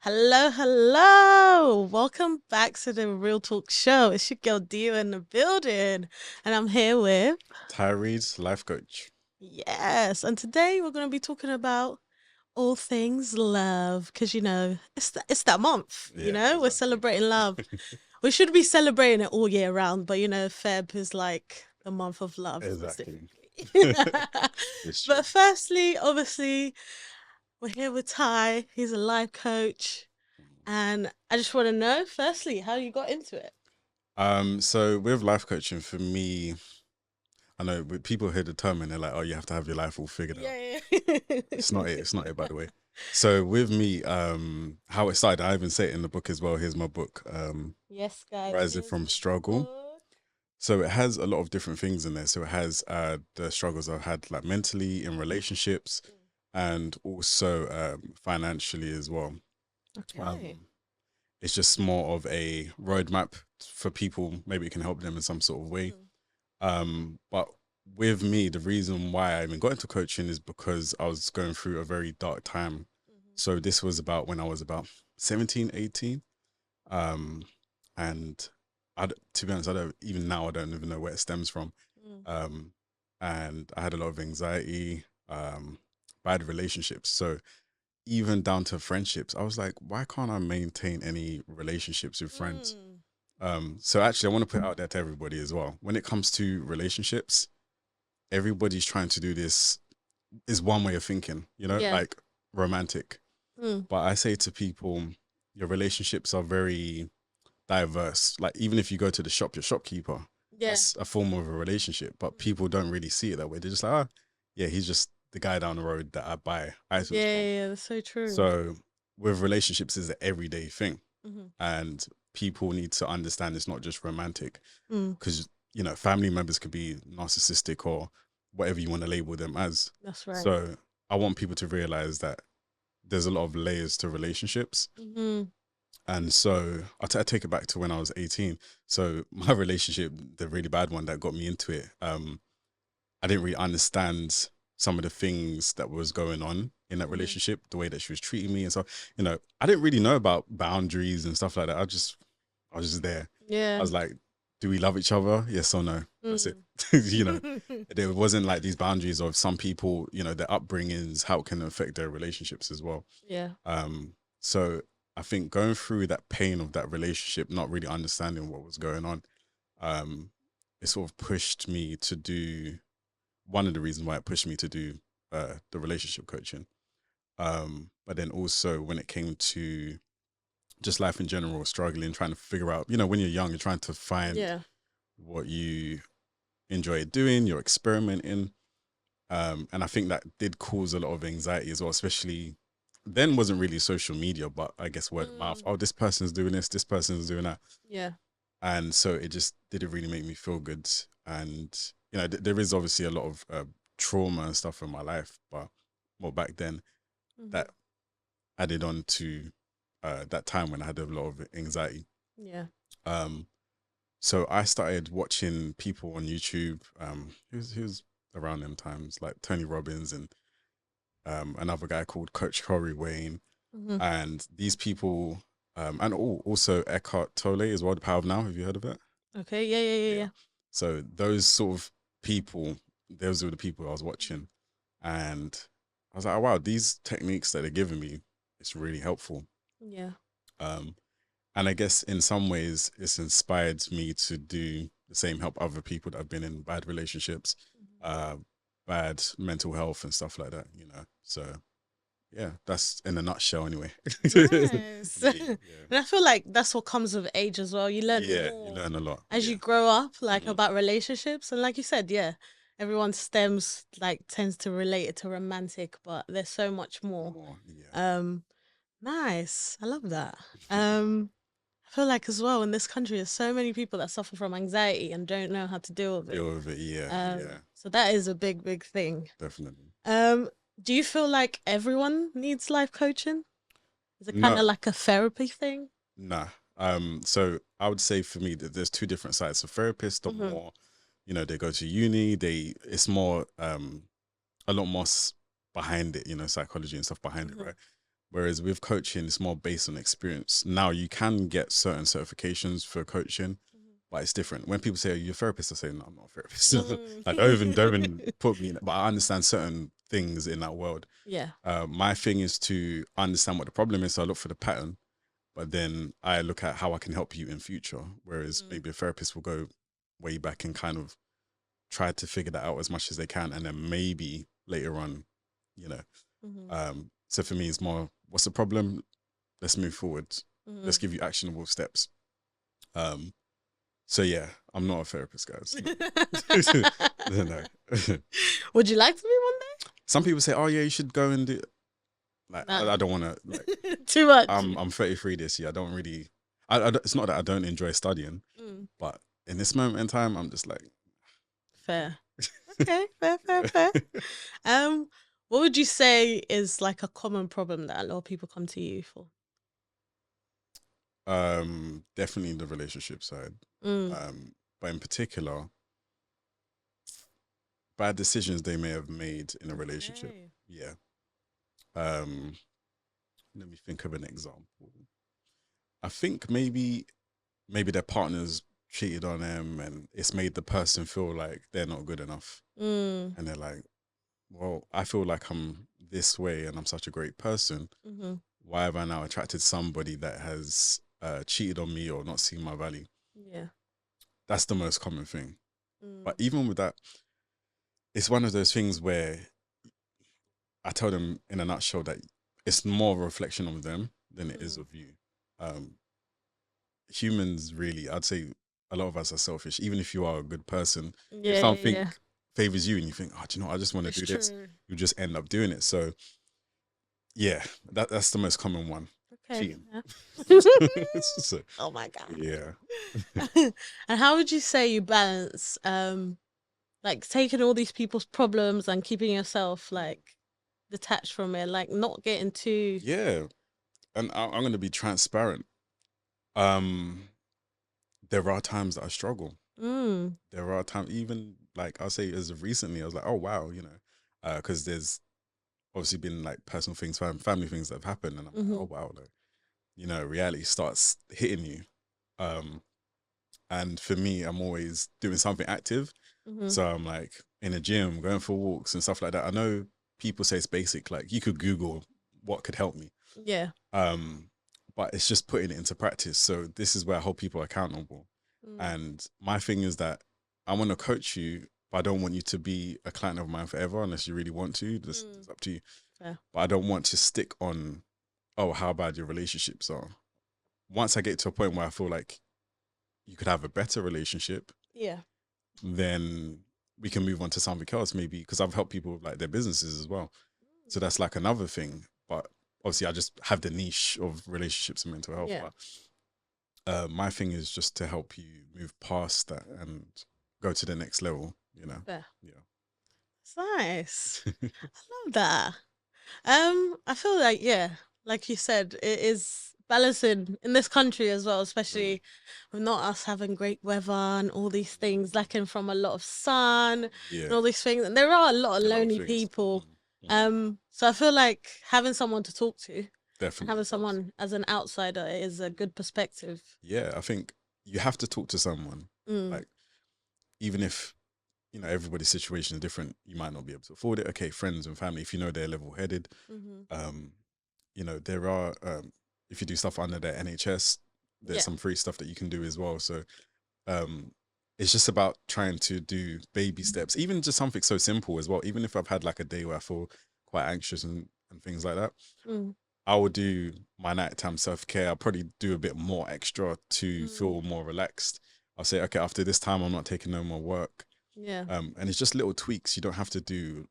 Hello, hello. Welcome back to the Real Talk Show. It's your girl Dio in the building, and I'm here with Tye Reid's life coach. yes. And today we're going to be talking about all things love, because it's that month. Yeah, We're exactly. celebrating love. We should be celebrating it all year round, but Feb is like the month of love Exactly. specifically. It's true. But firstly, obviously, we're here with Ty. He's a life coach. And I just want to know, firstly, how you got into it. So with life coaching, for me, I know with people hear the term and they're like, "Oh, you have to have your life all figured out." Yeah, yeah. It's not it. It's not it, by the way. So with me, how it started, I even say it in the book as well. Here's my book, Yes, guys, Rising here's from the Struggle. book. So it has a lot of different things in there. So it has the struggles I've had like mentally in relationships and also financially as well. Okay. Um, It's just more of a roadmap for people. Maybe it can help them in some sort of way. Mm, But with me, the reason why I even got into coaching is because I was going through a very dark time. mhm, So this was about when I was about 17, 18. Um, and to be honest, I don't even now, I don't even know where it stems from. mm, Um, and I had a lot of anxiety, bad relationships. So even down to friendships, I was like, why can't I maintain any relationships with friends? mm. So actually, I want to put it out there to everybody as well. When it comes to relationships, everybody's trying to do this is one way of thinking, Yeah. like romantic. Mm. But I say to people, your relationships are very diverse. Like even if you go to the shop, your shopkeeper, Yeah. that's a form of a relationship. But Mm. people don't really see it that way. They're just like, oh, yeah, he's just the guy down the road that I buy Yeah, items from. yeah, yeah, that's so true. So with relationships is an everyday thing, Hmm. and people need to understand it's not just romantic Mm. because family members could be narcissistic or whatever you want to label them as. That's right. So I want people to realize that there's a lot of layers to relationships. Hmm. And so I take it back to when I was 18. So my relationship, the really bad one that got me into it, I didn't really understand some of the things that was going on in that Hmm. relationship, the way that she was treating me and so, I didn't really know about boundaries and stuff like that. I was just there. I Yeah. was like, do we love each other? Yes or no? That's it. Mm. you know, there wasn't like these boundaries of some people, their upbringings, how it can affect their relationships as well. Yeah. So I think going through that pain of that relationship, not really understanding what was going on, um, it sort of pushed me to do one of the reasons why it pushed me to do the relationship coaching. But then also when it came to just life in general, struggling, trying to figure out, when you're young, you're trying to find Yeah. what you enjoy doing, you're experimenting. And I think that did cause a lot of anxiety as well, especially then wasn't really social media, but I guess word of mouth. Mm. Oh, this person's doing this person's doing that. Yeah. And so it just didn't really make me feel good. And, there is obviously a lot of trauma and stuff in my life, but more back then Hmm. that added on to that time when I had a lot of anxiety. Yeah. Um, so I started watching people on YouTube, who's around them times, like Tony Robbins and another guy called Coach Corey Wayne. Hmm. And these people, and also Eckhart Tolle as well, The Power of Now. Have you heard of it? Okay. Yeah, yeah, yeah, Yeah. yeah. So those sort of people, those were the people I was Mhm. watching. And I was like, oh, wow, these techniques that they're giving me, it's really helpful. Yeah. Um, and I guess in some ways, it's inspired me to do the same, help other people that have been in bad relationships, Mhm. uh, bad mental health and stuff like that. So yeah, that's in a nutshell anyway. Nice. Me, And yeah. I feel like that's what comes with age as well. You learn Yeah, you more learn a lot. as you Yeah. grow up, like Hmm. about relationships. And like you said, yeah, everyone stems like tends to relate it to romantic, but there's so much more. More, yeah. Um, nice. I love that. Um, I feel like as well in this country, there's so many people that suffer from anxiety and don't know how to deal with it. Deal with it. Yeah, yeah, So that is a big, big thing. definitely. Um, do you feel like everyone needs life coaching? Is it kind No, of like a therapy thing? nah. So I would say for me that there's two different sides. So therapists are Mm-hmm. more, they go to uni. It's more, a lot more behind it. Psychology and stuff behind it, Mm-hmm. right? Whereas with coaching, it's more based on experience. Now you can get certain certifications for coaching, but it's different. When people say, "Are you a therapist?" I say, "No, I'm not a therapist." Like, don't even put me in it. But I understand certain things in that world. Yeah. My thing is to understand what the problem is. So I look for the pattern, but then I look at how I can help you in future. Whereas maybe a therapist will go way back and kind of try to figure that out as much as they can, and then maybe later on, you know. So for me, it's more, what's the problem? Let's move forward. Let's give you actionable steps. So yeah, I'm not a therapist, guys. No. No. Would you like to be one Some people say, "Oh yeah, you should go and do." Like, day? I don't want to. Like, Too much. I'm 33 this year. I don't really. It's not that I don't enjoy studying, but in this moment in time, I'm just like, fair. Okay, fair. What would you say is like a common problem that a lot of people come to you for? Definitely the relationship side. But in particular, bad decisions they may have made in a relationship. Okay. Yeah. Um, Let me think of an example. I think maybe their partners cheated on them, and it's made the person feel like they're not good enough. And they're like, well, I feel like I'm this way and I'm such a great person. Why have I now attracted somebody that has cheated on me or not seen my value? Yeah. That's the most common thing. But even with that, it's one of those things where I tell them in a nutshell that it's more of a reflection of them than it is of you. Humans really, I'd say a lot of us are selfish. Even if you are a good person, if something favors you and you think, "Oh, do you know what? I just want to do this," you just end up doing it. So yeah, that's the most common one. Okay. Cheating. So, Oh my god. yeah. And how would you say you balance like taking all these people's problems and keeping yourself like detached from it, like not getting too Yeah. And I'm going to be transparent. Um, there are times that I struggle. There are times, even like I'll say as of recently, I was like, oh wow, because there's obviously been like personal things, family things that have happened, and I'm like, oh wow, like, reality starts hitting you. And for me, I'm always doing something active, so I'm like in a gym, going for walks and stuff like that. I know people say it's basic, like you could Google what could help me. Yeah. But it's just putting it into practice. So this is where I hold people accountable. And my thing is that I want to coach you, but I don't want you to be a client of mine forever unless you really want to. It's up to you. Yeah. But I don't want to stick on, oh, how bad your relationships are. Once I get to a point where I feel like you could have a better relationship, Yeah. then we can move on to something else, maybe, because I've helped people with like their businesses as well. So that's like another thing. But obviously, I just have the niche of relationships and mental health. Yeah. But my thing is just to help you move past that and go to the next level, Fair. Yeah. It's nice. I love that. I feel like like you said, it is balancing in this country as well, especially with not us having great weather and all these things, lacking from a lot of sun and Yeah. all these things. And there are a lot of A lot of lonely things. people. So I feel like having someone to talk to and Definitely. having someone as an outsider is a good perspective. Yeah, I think you have to talk to someone. Like, even if, everybody's situation is different, you might not be able to afford it. Okay, friends and family, if you know they're level headed, there are, if you do stuff under the NHS, there's some free stuff that you can do as well. So it's just about trying to do baby steps, even just something so simple as well. Even if I've had like a day where I feel quite anxious and things like that, I will do my nighttime self-care. I'll probably do a bit more extra to feel more relaxed. I'll say, okay, after this time, I'm not taking no more work. Yeah. And it's just little tweaks. You don't have to do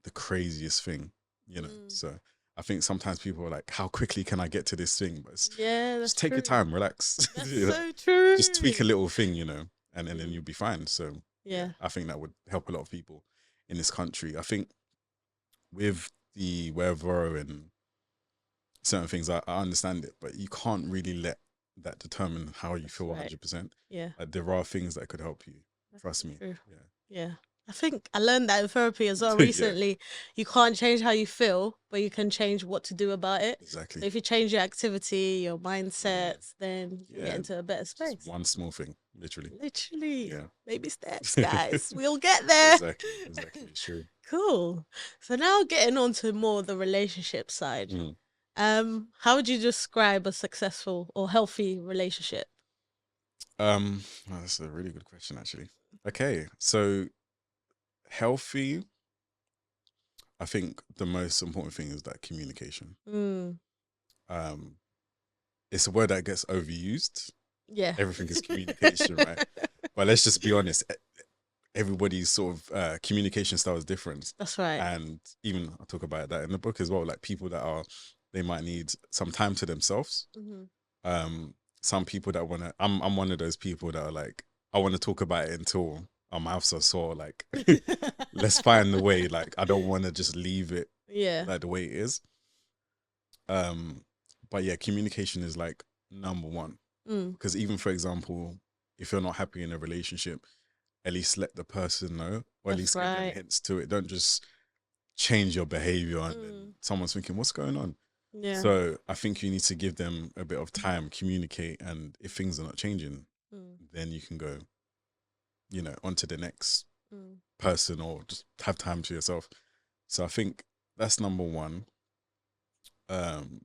the craziest thing, So I think sometimes people are like, how quickly can I get to this thing? But just take your time, relax. That's so true. Just tweak a little thing, and then you'll be fine. So yeah, I think that would help a lot of people in this country. I think with the weather and certain things, I understand it, but you can't really let that determine how you feel 100%. Yeah. There are things that could help you. Trust me. True. Yeah. Yeah. I think I learned that in therapy as well Yeah, recently. You can't change how you feel, but you can change what to do about it. So exactly. if you change your activity, your Yeah, mindsets, then you can get yeah. into a better Just space. one small thing, literally. Literally, Yeah. baby steps, guys. We'll get there. Exactly, exactly. It's true. Cool. So now getting on to more the relationship side. Mm. How would you describe a successful or healthy relationship? Well, that's a really good question, actually. Okay, so healthy, I think the most important thing is that communication. Mm, Um, it's a word that gets overused. yeah. Everything is communication, right? But let's just be honest. Everybody's sort of communication style is different, That's right. and even I talk about that in the book as well. Like people that are, they might need some time to themselves. Hmm. Um, some people that wanna. I'm one of those people that are like, I want to talk about it until our mouths are sore. Like, let's find the way. Like, I don't want to just leave it Yeah. like the way it is. Um, but yeah, communication is like number one. Mm, Because even for example, if you're not happy in a relationship, at least let the person know, or at that's least give them right. hints to it. Don't just change your behavior and then Mm, someone's thinking, what's going on? yeah. So I think you need to give them a bit of time, communicate, and if things are not changing, Mm, then you can go, on to the next mm, person or just have time to yourself. So I think that's number one. Um,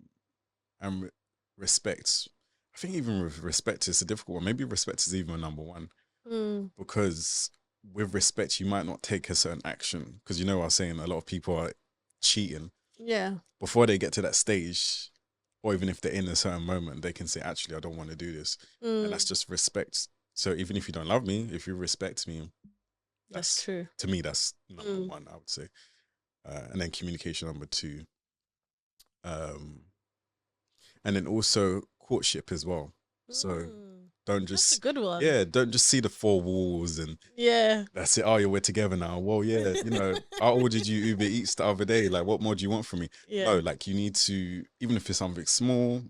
and respect. I think even with respect, it's a difficult one. Maybe respect is even number one mm, because with respect, you might not take a certain action because I was saying a lot of people are cheating yeah. before they get to that stage, or even if they're in a certain moment, they can say, actually, I don't want to do this. And that's Mm, just respect. So even if you don't love me, if you respect me, that's that's true. to me, that's number Mm, one, I would say. And then communication number two. Um, and then also courtship as well. So mm. don't That's a just, good one. yeah, don't just see the four walls and Yeah. that's it. Oh, yeah, we're together now. Well, yeah, I ordered you Uber Eats the other day. Like, what more do you want from me? No, Yeah. like, you need to, even if it's something small,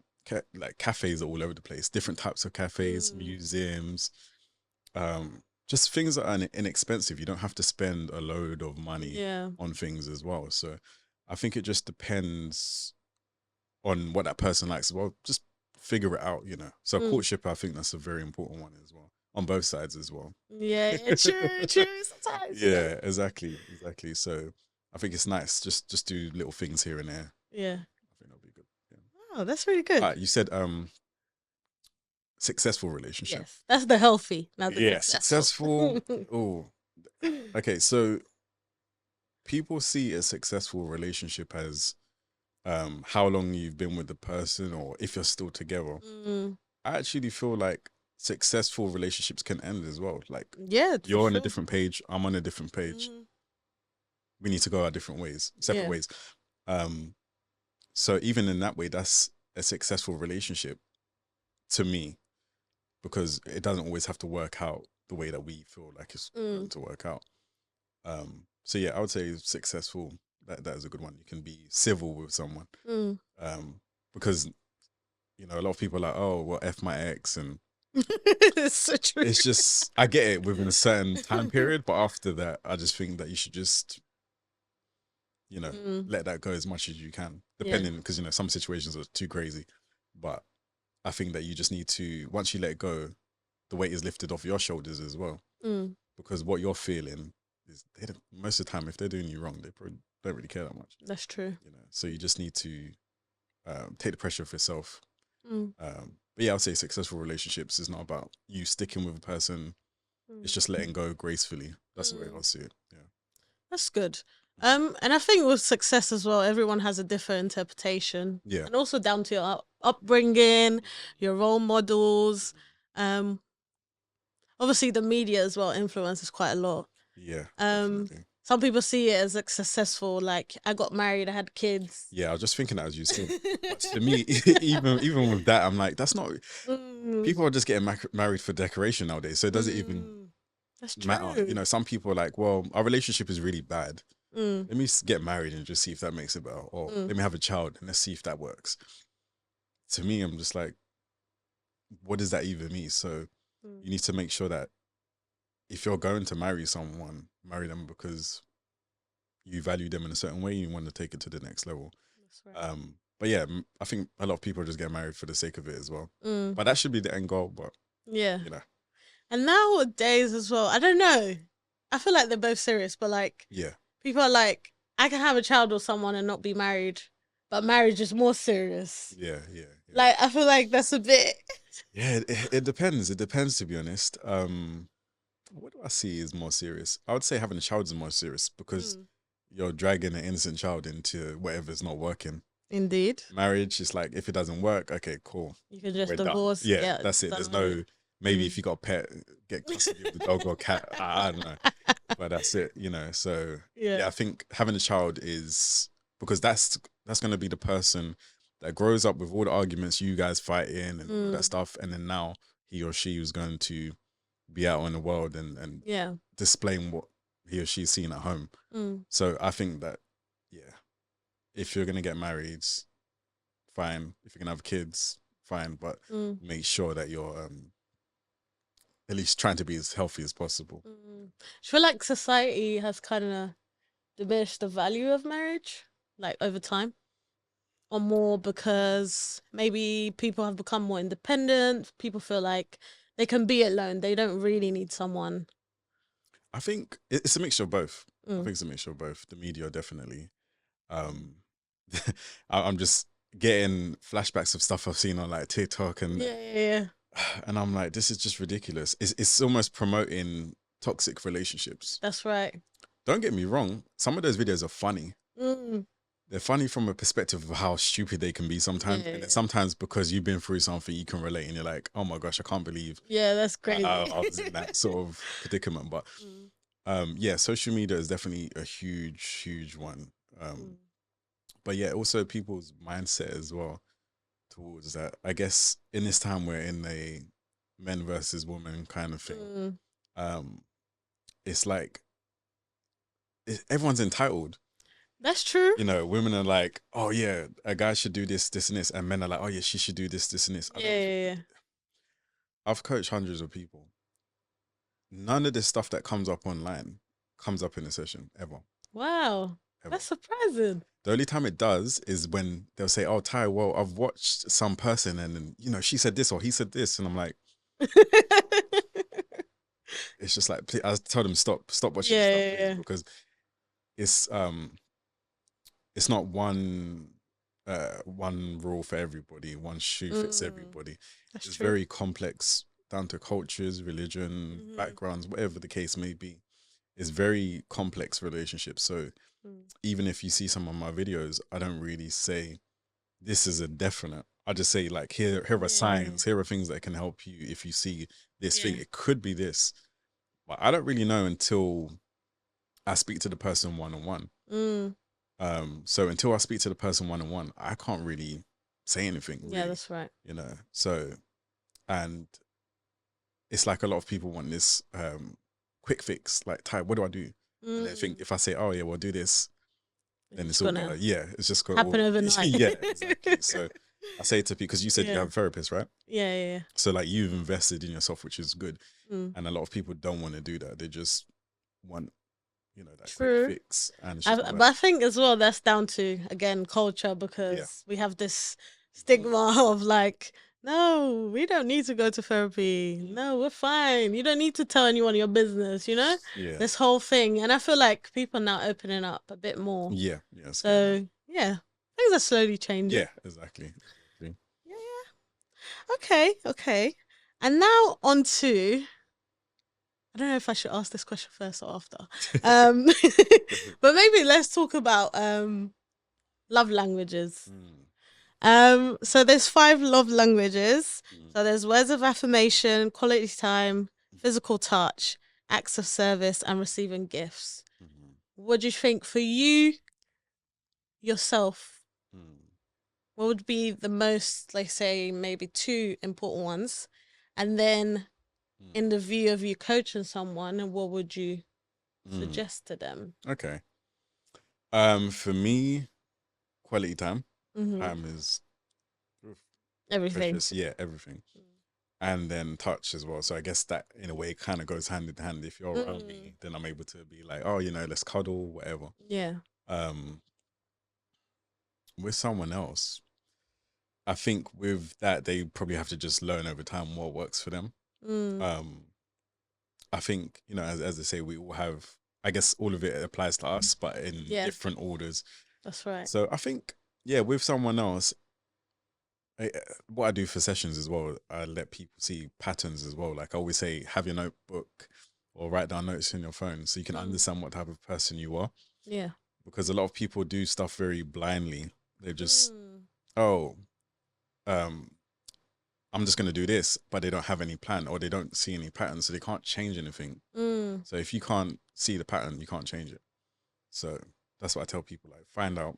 like cafes are all over the place, different types of cafes, Mm, museums, just things that are inexpensive. You don't have to spend a load of money yeah. on things as well. So I think it just depends on what that person likes. Well, just figure it out. So Mm, courtship, I think that's a very important one as well, on both sides as well. yeah. Yeah. True. True. Sometimes, Yeah, exactly, exactly. So I think it's nice. Just do little things here and there. Yeah. I think that'll be good. Yeah. Oh, that's really good. You said successful relationship. Yes. That's the healthy, not the Yeah, successful. successful. Oh, okay. So people see a successful relationship as how long you've been with the person or if you're still together. Mm, I actually feel like successful relationships can end as well. Like yeah, for you're on a sure. different page, I'm on a different page. Mm, We need to go our different ways, separate yeah. ways. Um, so even in that way, that's a successful relationship to me because it doesn't always have to work out the way that we feel like it's going Mm, to work out. So yeah, I would say successful. That is a good one. You can be civil with someone. mm. Because a lot of people are like, oh, well, f my ex, and It's so true. it's just I get it within a certain time period, but after that, I just think that you should just Mm, let that go as much as you can, yeah. depending because some situations are too crazy, but I think that you just need to once you let it go, the weight is lifted off your shoulders as well Mm, because what you're feeling is most of the time if they're doing you wrong, they probably don't really care that much, that's true. So you just need to take the pressure off yourself. Mm, But yeah, I'll say successful relationships is not about you sticking with a person. It's mm, just letting go gracefully. That's the way I'll mm. see it. Yeah. That's good. Mhm. And I think with success as well, everyone has a different interpretation, Yeah. and also down to your upbringing, your role models. Um, Obviously the media as well influences quite a lot. Yeah, Um, definitely. some people see it as like successful, like I got married, I had kids. Yeah, I was just thinking that as you said. But to me, even with that, I'm like, that's not. Mm, People are just getting married for decoration nowadays, so it doesn't even mm, that's matter. true. Some people are like, well, our relationship is really bad. Mm, Let me get married and just see if that makes it better, or mm, let me have a child and let's see if that works. To me, I'm just like, what does that even mean? So mm, you need to make sure that if you're going to marry someone, marry them because you value them in a certain way. You want to take it to the next level. That's right. But yeah, I think a lot of people just get married for the sake of it as well. Mm, But that should be the end goal. But yeah. you know, And nowadays as well, I don't know. I feel like they're both serious, but like yeah, people are like, I can have a child with someone and not be married, but marriage is more serious. yeah, yeah, yeah. Like I feel like that's a bit. Yeah, it depends. It depends, to be honest. What do I see is more serious? I would say having a child is more serious because Mm, you're dragging an innocent child into whatever's not working. indeed. Marriage is like, if it doesn't work, okay, cool, You can just we're done. divorce. Yeah, Yeah, that's it. done There's with it. no, maybe Mm. if you got a pet, get custody of the dog or cat. I don't know, but that's it. So Yeah. yeah, I think having a child is because that's going to be the person that grows up with all the arguments you guys fight in and all of that Mm, stuff, and then now he or she is going to be out in the world and yeah. displaying what he or she's seen at home. Mm, So I think that, yeah, if you're gonna get married, fine. If you're gonna have kids, fine. But mm, make sure that you're at least trying to be as healthy as possible. mm. I feel like society has kind of diminished the value of marriage, like over time, or more because maybe people have become more independent. People feel like they can be alone. They don't really need someone. I think it's a mixture of both. I Mm. think it's a mixture of both. The media definitely. Um, I'm just getting flashbacks of stuff I've seen on like TikTok Yeah, yeah, yeah. and I'm like, this is just ridiculous. It's almost promoting toxic relationships. That's right. Don't get me wrong, some of those videos are funny. Mm. They're funny from a perspective of how stupid they can be Yeah, sometimes. yeah, And then yeah. sometimes because you've been through something, you can relate and you're like, oh my gosh, I can't believe Yeah, that's I crazy. was in that sort of predicament. But Mm, yeah, social media is definitely a huge, huge one. Um, mm, but yeah, also people's mindset as well towards that. I guess in this time we're in a men versus women kind of thing. mm. Um, it's like everyone's entitled. That's true. Women are like, oh yeah, a guy should do this, this, and this, and men are like, oh yeah, she should do this, this, and this. I Yeah, don't. yeah, yeah. I've coached hundreds of people. None of this stuff that comes up online comes up in a session ever, Wow, ever. that's surprising. The only time it does is when they'll say, "Oh, Ty, well, I've watched some person, and then she said this or he said this," and I'm like, it's just like, I tell them stop watching this Yeah, stuff, yeah, please, yeah. because it's it's not one rule for everybody, one shoe fits Mm, everybody. that's It's true. very complex down to cultures, religion, Hmm. backgrounds, whatever the case may be. It's very complex relationships. So Mm. even if you see some of my videos, I don't really say this is a definite. I just say like here are Yeah, signs, here are things that can help you if you see this thing. yeah. It could be this. But I don't really know until I speak to the person one on one. Mm, So until I speak to the person one on one, I can't really say anything yeah, really, that's right. So, and it's like a lot of people want this quick fix, like, Ty, what do I do? And they think Mm, if I say, oh yeah, well do this, it's then just it's all gonna gonna, yeah, it's just gonna happen all overnight. yeah, exactly. So I say to people, because you said you Yeah, have a therapist, right? yeah, yeah, yeah. So like you've invested in yourself, which is good. Mm, And a lot of people don't want to do that. They just want, that quick true. fix, and it's just not But like, I think as well that's down to again culture yeah. because we have this Mhm. stigma of like, no, we don't need to go to therapy. Mhm. No, we're fine. You don't need to tell anyone your business. Yeah. This whole thing, and I feel like people are now opening up a bit more. Yeah. Yeah. It's getting there. So yeah, things are slowly changing. Yeah, exactly. Exactly. Yeah, yeah. Okay, okay. And now on to I don't know if I should ask this question first or after. Um, but maybe let's talk about love languages. Mm, So there's five love languages. mm, So there's words of affirmation, quality time, physical touch, acts of service, and receiving gifts. mhm, What do you think for you yourself? mm, What would be the most, like, say, maybe two important ones? And then, mm, in the view of you coaching someone, what would you mm. suggest to them? Okay. For me, quality time. Mm-hmm. Time is oof, Everything. precious. Yeah, everything. and then touch as well. So I guess that in a way kind of goes hand in hand. If you're around Mm. me, then I'm able to be like, oh, let's cuddle, whatever. Yeah. Um, with someone else, I think with that they probably have to just learn over time what works for them. Mm. Um, I think as they say, we all have. I guess all of it applies to us, but in Yeah, different orders. that's right. So I think, yeah, with someone else, what I do for sessions as well, I let people see patterns as well. Like I always say, have your notebook or write down notes in your phone so you can Mm. understand what type of person you are. Yeah. Because a lot of people do stuff very blindly. They just, Mm. oh, um, I'm just gonna do this, but they don't have any plan or they don't see any pattern, so they can't change anything. Mm. So if you can't see the pattern, you can't change it. So that's what I tell people: like find out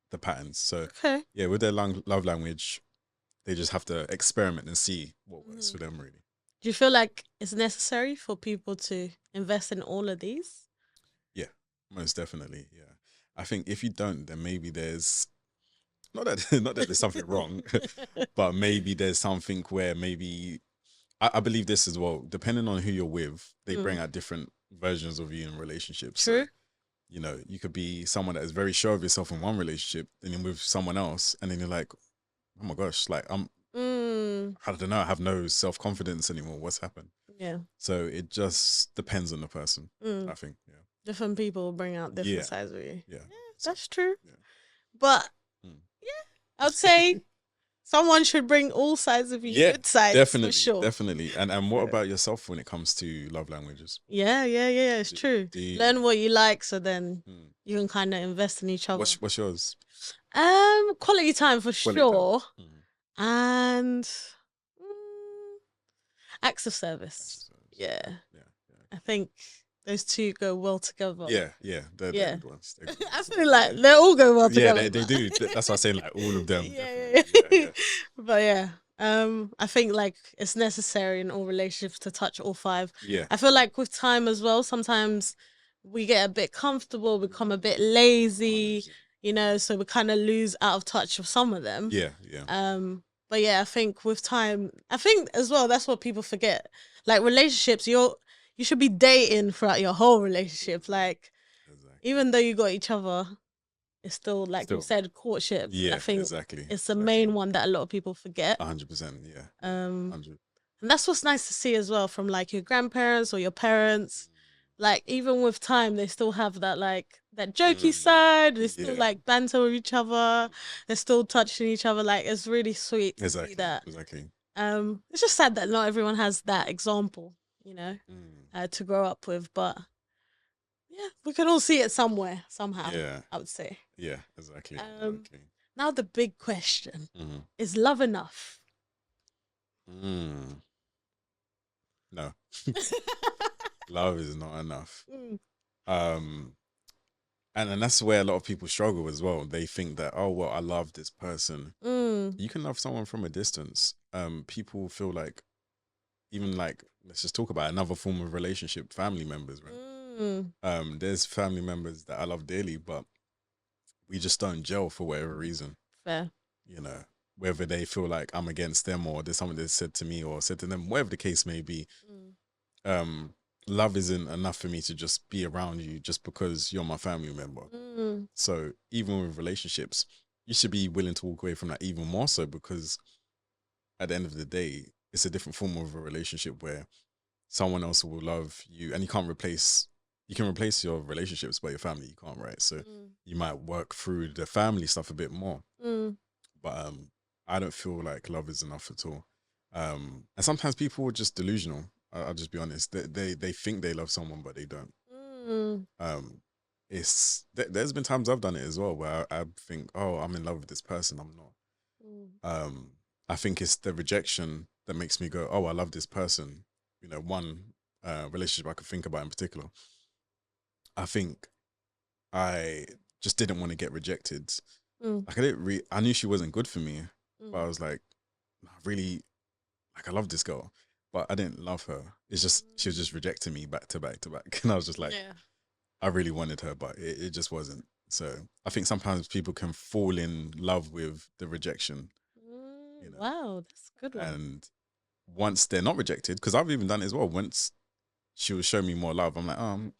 the patterns. So Okay. yeah, with their love language, they just have to experiment and see what works Mhm. for them. Really. Do you feel like it's necessary for people to invest in all of these? Yeah, most definitely. Yeah, I think if you don't, then maybe there's not that not that there's something wrong, but maybe there's something where maybe I believe this as well. Depending on who you're with, they bring Mm. out different versions of you in relationships. So True. you could be someone that is very sure of yourself in one relationship, and then with someone else, and then you're like, oh my gosh, like Mm. I don't know, I have no self confidence anymore. What's happened? Yeah. So it just depends on the person. I Mm. think. Yeah. Different people bring out different Yeah. sides of you. Yeah. Yeah, So that's true. yeah. But Mm. yeah, I'd say someone should bring all sides of you, Yeah, good sides for definitely, sure. definitely. And what about yourself when it comes to love languages? Yeah, yeah, yeah, it's Do, true. do you, Learn what you like so then hmm. you can kind of invest in each other. What's yours? Quality time for Quality time. sure. Hmm. And mm, acts of service. Exercise. Yeah. Yeah, yeah, yeah. I think those two go well together. Yeah, yeah, they're Yeah. good ones. They're good I ones. feel Yeah, like they all go well yeah, together. they But do. That's why I say like all of them. yeah, Definitely. yeah, Yeah, yeah. yeah. But yeah, I think like it's necessary in all relationships to touch all five. Yeah, I feel yeah. like with time as well, sometimes we get a bit comfortable, become a bit 100%. lazy, so we kind of lose out of touch with some of them. Yeah, yeah. But yeah, I think with time, I think as well that's what people forget. Like relationships, you should be dating throughout your whole relationship. Like Exactly. even though you got each other, it's still like you Still. said, courtship. I Yeah, think exactly. it's the Exactly. main one that a lot of people forget. 100%. Yeah, yeah. Um, 100. and that's what's nice to see as well from like your grandparents or your parents. Like even with time, they still have that like that jokey Mm. side. They still Yeah, like banter with each other. They're still touching each other. Like it's really sweet to see exactly. that. Exactly. It's just sad that not everyone has that example, Mm. to grow up with. But yeah, we can all see it somewhere, somehow. Yeah, I would say. yeah, exactly. Um, Exactly. Now the big question Mm. is: love enough? Mm. No, love is not enough. Mm, Um, and that's where a lot of people struggle as well. They think that, oh well, I love this person. mm, You can love someone from a distance. People feel like even like let's just talk about another form of relationship, family members, right? mm, There's family members that I love dearly, but we just don't gel for whatever reason. fair. You know, whether they feel like I'm against them or there's something they said to me or said to them, whatever the case may be. Mm, Um, love isn't enough for me to just be around you just because you're my family member. mm, So even with relationships, you should be willing to walk away from that even more so because at the end of the day, it's a different form of a relationship where someone else will love you and you can replace your relationships but your family you can't, right? So mm, you might work through the family stuff a bit more. mm, But I don't feel like love is enough at all. And sometimes people are just delusional. I'll just be honest. They think they love someone but they don't. mm, Um there's been times I've done it as well where I think, oh, I'm in love with this person. I'm not. mm, I think it's the rejection that makes me go, oh, I love this person. One relationship I could think about in particular. I think I just didn't want to get rejected. mm, Like I knew she wasn't good for me, but mm, I was like, I really like I love this girl, but I didn't love her. It's just she was just rejecting me back to back to back, and I was just like, yeah. I really wanted her, but it just wasn't. So I think sometimes people can fall in love with the rejection, Wow, that's a good one. and once they're not rejected, because I've even done it as well. Once she will show me more love, I'm like, I'm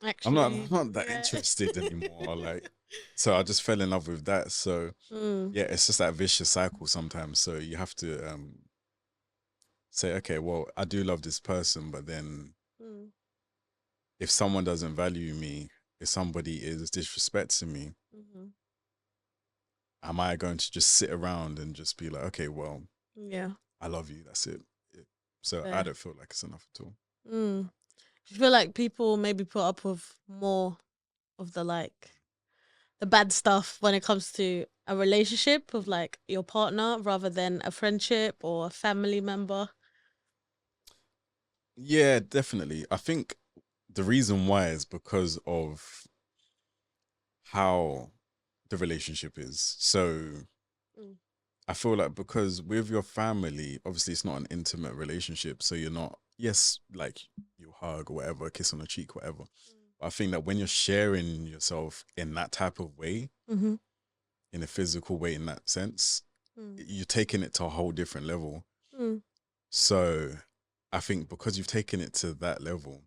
Actually, not that yeah. interested anymore. Like, so I just fell in love with that. So Mm, yeah, it's just that vicious cycle sometimes. So you have to say, okay, well, I do love this person, but then mm, if someone doesn't value me, if somebody is disrespecting me, mhm. am I going to just sit around and just be like, okay, well, Yeah, I love you, that's it. So I fair. don't feel like it's enough at all. Mm. Do you feel like people maybe put up with more of the like the bad stuff when it comes to a relationship with like your partner rather than a friendship or a family member? Yeah, definitely. I think the reason why is because of how the relationship is. So Mm. I feel like because with your family, obviously it's not an intimate relationship. So you're not, yes, like you hug or whatever, kiss on the cheek, whatever. But I think that when you're sharing yourself in that type of way, Mm-hmm. in a physical way, in that sense, Mm. you're taking it to a whole different level. Mm. So I think because you've taken it to that level,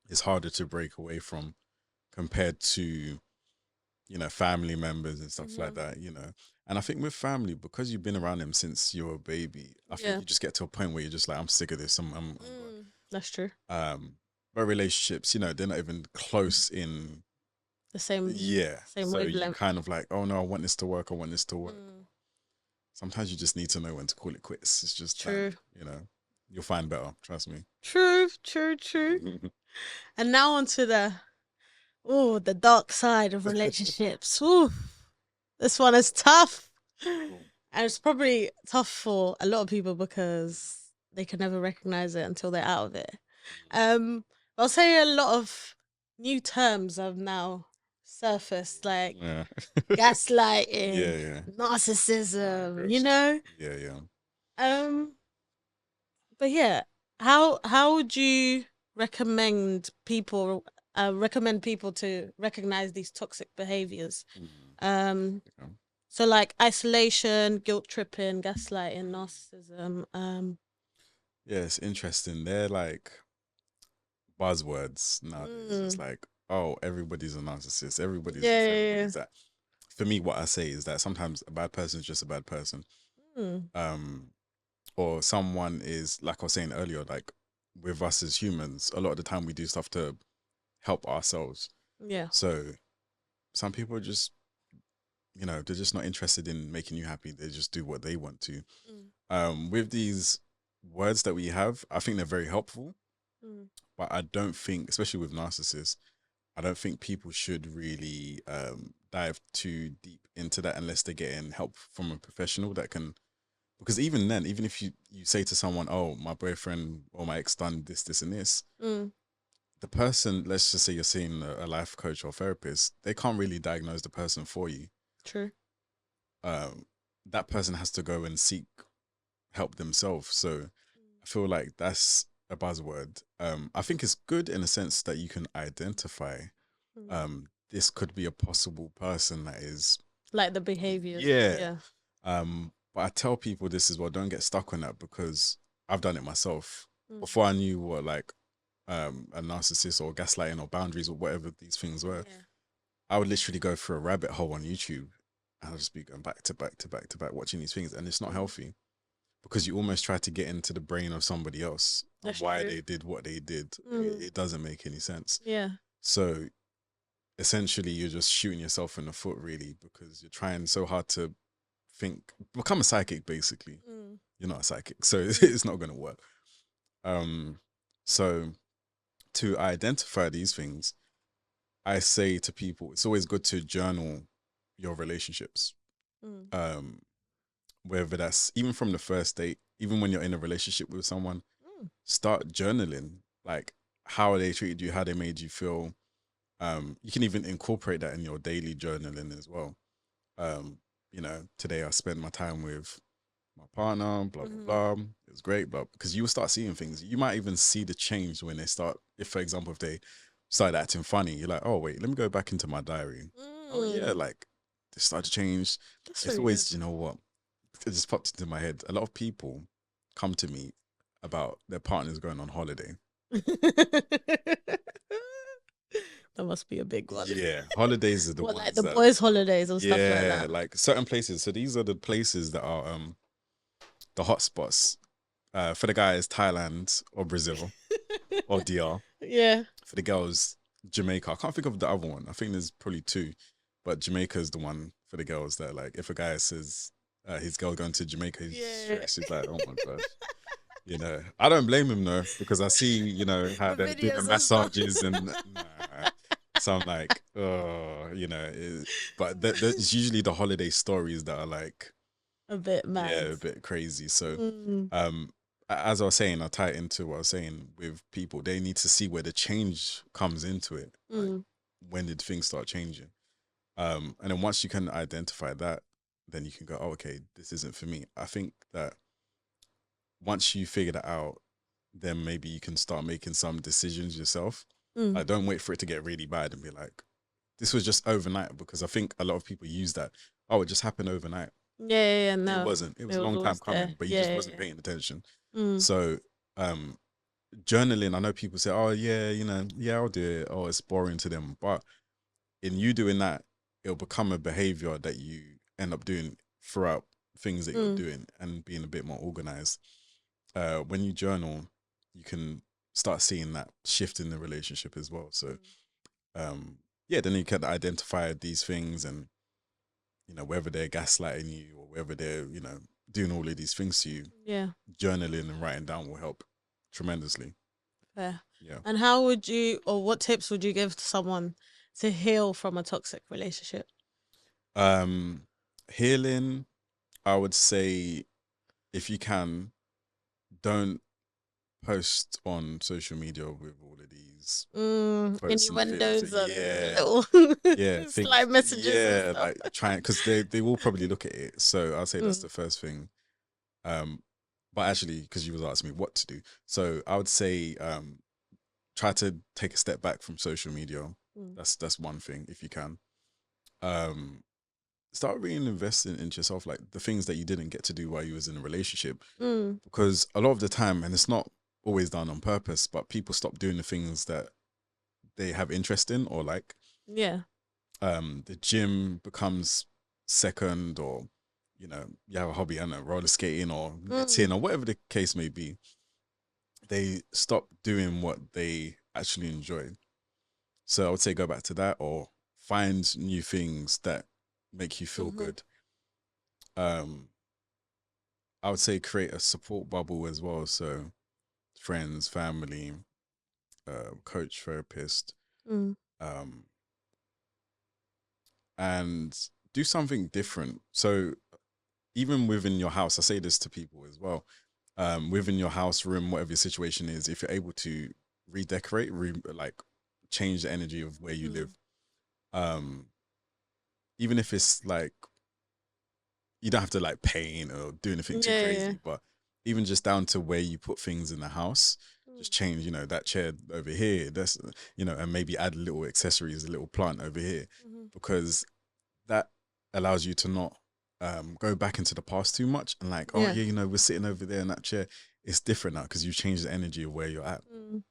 it's harder to break away from compared to, family members and stuff like Mm-hmm. that, you know. And I think with family, because you've been around them since you're a baby, I think Yeah. you just get to a point where you're just like, I'm sick of this. I'm gone. Mm. That's true. But relationships, they're not even close in, The same yeah. same So you wavelength. kind of like, oh no, I want this to work. I want this to work. Mm. Sometimes you just need to know when to call it quits. It's just time, True. You'll find better. Trust me. True. True. True. And now onto the dark side of relationships. Ooh, this one is tough. Cool. And it's probably tough for a lot of people because they can never recognize it until they're out of it. Um, I'll say a lot of new terms have now surfaced, like Yeah. gaslighting, Yeah, yeah. narcissism, you Ghost. know? Yeah, yeah. Um, but yeah, how would you recommend people recommend people to recognize these toxic behaviors? Mm. Um, Okay. so like isolation, guilt tripping, gaslighting, narcissism. Yeah, it's interesting. They're like buzzwords nowadays. It's Mm, like, oh, everybody's a narcissist. Everybody's yeah, this. yeah, Everybody's that. For me, what I say is that sometimes a bad person is just a bad person. yeah. Mm, Um, or someone is like I was saying earlier, like with us as humans, a lot of the time we do stuff to help ourselves. yeah. So some people are just, they're just not interested in making you happy. They just do what they want to. Mm, With these words that we have, I think they're very helpful, mm, but I don't think, especially with narcissists, I don't think people should really dive too deep into that unless they're getting help from a professional that can. Because even then, even if you say to someone, "Oh, my boyfriend or my ex done this, this, and this," mm, the person, let's just say you're seeing a life coach or therapist, they can't really diagnose the person for you. true. Um, that person has to go and seek help themselves. So I feel like that's a buzzword. I think it's good in a sense that you can identify Mm. this could be a possible person that is, Like the behaviors. yeah. Yeah. But I tell people this as well, don't get stuck on that because I've done it myself. Mm, Before I knew what like a narcissist or gaslighting or boundaries or whatever these things were, yeah. I would literally go through a rabbit hole on YouTube and I'll just be going back to back to back to back watching these things, and it's not Mm, healthy because you almost try to get into the brain of somebody else and that's why true. they did what they did. Mm, It doesn't make any sense. yeah. So essentially, you're just shooting yourself in the foot, really, because you're trying so hard to become a psychic. Basically, Mm, you're not a psychic, so mm, it's not going to work. Um, so to identify these things, I say to people, it's always good to journal your relationships. mm, Um, whether that's even from the first date, even when you're in a relationship with someone, mm, start journaling. Like how they treated you, how they made you feel. You can even incorporate that in your daily journaling as well. Um, today I spent my time with my partner, blah blah mm, blah. It was great, blah. Because you will start seeing things. You might even see the change when they start. If, for example, if they started acting funny, you're like, oh wait, let me go back into my diary. Oh yeah, mm. like they started to change. That's It's really good. always, you know what? It just popped into my head. A lot of people come to me about their partners going on holiday. That must be a big one. Yeah, holidays are the What, like ones the that, boys' holidays or stuff like yeah, that? like certain places. So these are the places that are the hotspots. For the guys, Thailand or Brazil or DR. Yeah. For the girls, Jamaica. I can't think of the other one. I think there's probably two, but Jamaica is the one for the girls that, like, if a guy says his girl going to Jamaica, he's Yeah. stressed. He's like, oh my gosh. You know, I don't blame him though, because I see, you know, how The they're doing the videos and stuff. massages and so I'm like, oh, you know, but it's usually the holiday stories that are like, A bit yeah, mad. a bit crazy. So, Mm, as I was saying, I tie it into what I was saying with people. They need to see where the change comes into it. Like, mm, when did things start changing? And then once you can identify that, then you can go, oh, okay, this isn't for me. I think that once you figure that out, then maybe you can start making some decisions yourself. mm. Like, don't wait for it to get really bad and be like, this was just overnight, because I think a lot of people use that. Oh, it just happened overnight. Yeah, yeah, yeah, It no. wasn't. It was It a was long time always coming, there. but you Yeah, just yeah, wasn't yeah. paying attention. Mm, So, journaling, I know people say, oh, yeah, you know, yeah, I'll do it. Oh, it's boring to them. But in you doing that, it'll become a behavior that you end up doing throughout things that you're mm, doing and being a bit more organized. When you journal, you can start seeing that shift in the relationship as well. So, yeah, then you can identify these things, and, you know, whether they're gaslighting you or whether they're, you know, doing all of these things to you, yeah, journaling and writing down will help tremendously. fair. Yeah. And how would you, or what tips would you give to someone to heal from a toxic relationship? Um, Healing, I would say, if you can, don't post on social media with all of these quotes and things. Innuendos and Yeah, little yeah, things. slide messages and Yeah, stuff. like trying, because they will probably look at it. So I'll say that's Mm, the first thing. Um, but actually, because you was asking me what to do, so I would say try to take a step back from social media. mm, That's one thing if you can. Um, Start reinvesting into yourself, like the things that you didn't get to do while you was in a relationship, mm, because a lot of the time, and it's not always done on purpose, but people stop doing the things that they have interest in or like. yeah. The gym becomes second, or, you know, you have a hobby, I don't know, roller skating or knitting Mm, or whatever the case may be. They stop doing what they actually enjoy. So I would say go back to that, or find new things that make you feel mm-hmm, good. Um, I would say create a support bubble as well. So friends, family, coach, therapist, mm, um, and do something different. So even within your house, I say this to people as well. Within your house, room, whatever your situation is, if you're able to redecorate, like change the energy of where you live, mm. um, even if it's like, you don't have to like paint or do anything Yeah, too yeah, yeah. crazy, but even just down to where you put things in the house, Mm, just change, you know, that chair over here, that's, you know, and maybe add little accessories, a little plant over here, mm-hmm. because that allows you to not go back into the past too much and like, oh Yeah. yeah, you know, we're sitting over there in that chair. It's different now because you've changed the energy of where you're at. Mm,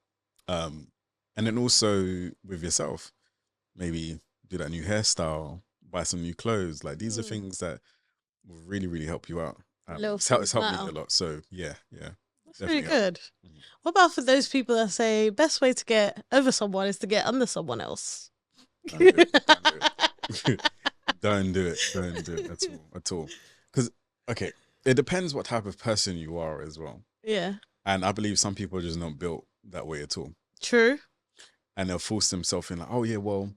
Um, and then also with yourself, maybe do that new hairstyle, buy some new clothes. Like, these are mm. things that will really, really help you out. Little It's things helped me a matter. lot. So yeah, yeah, That's really definitely help. good. What about for those people that say best way to get over someone is to get under someone else? Don't do it. Don't do it. Don't do it. Don't do it at all. At all. Because, okay, it depends what type of person you are as well. Yeah. And I believe some people are just not built that way at all. True. And they'll force themselves in like, oh yeah, well,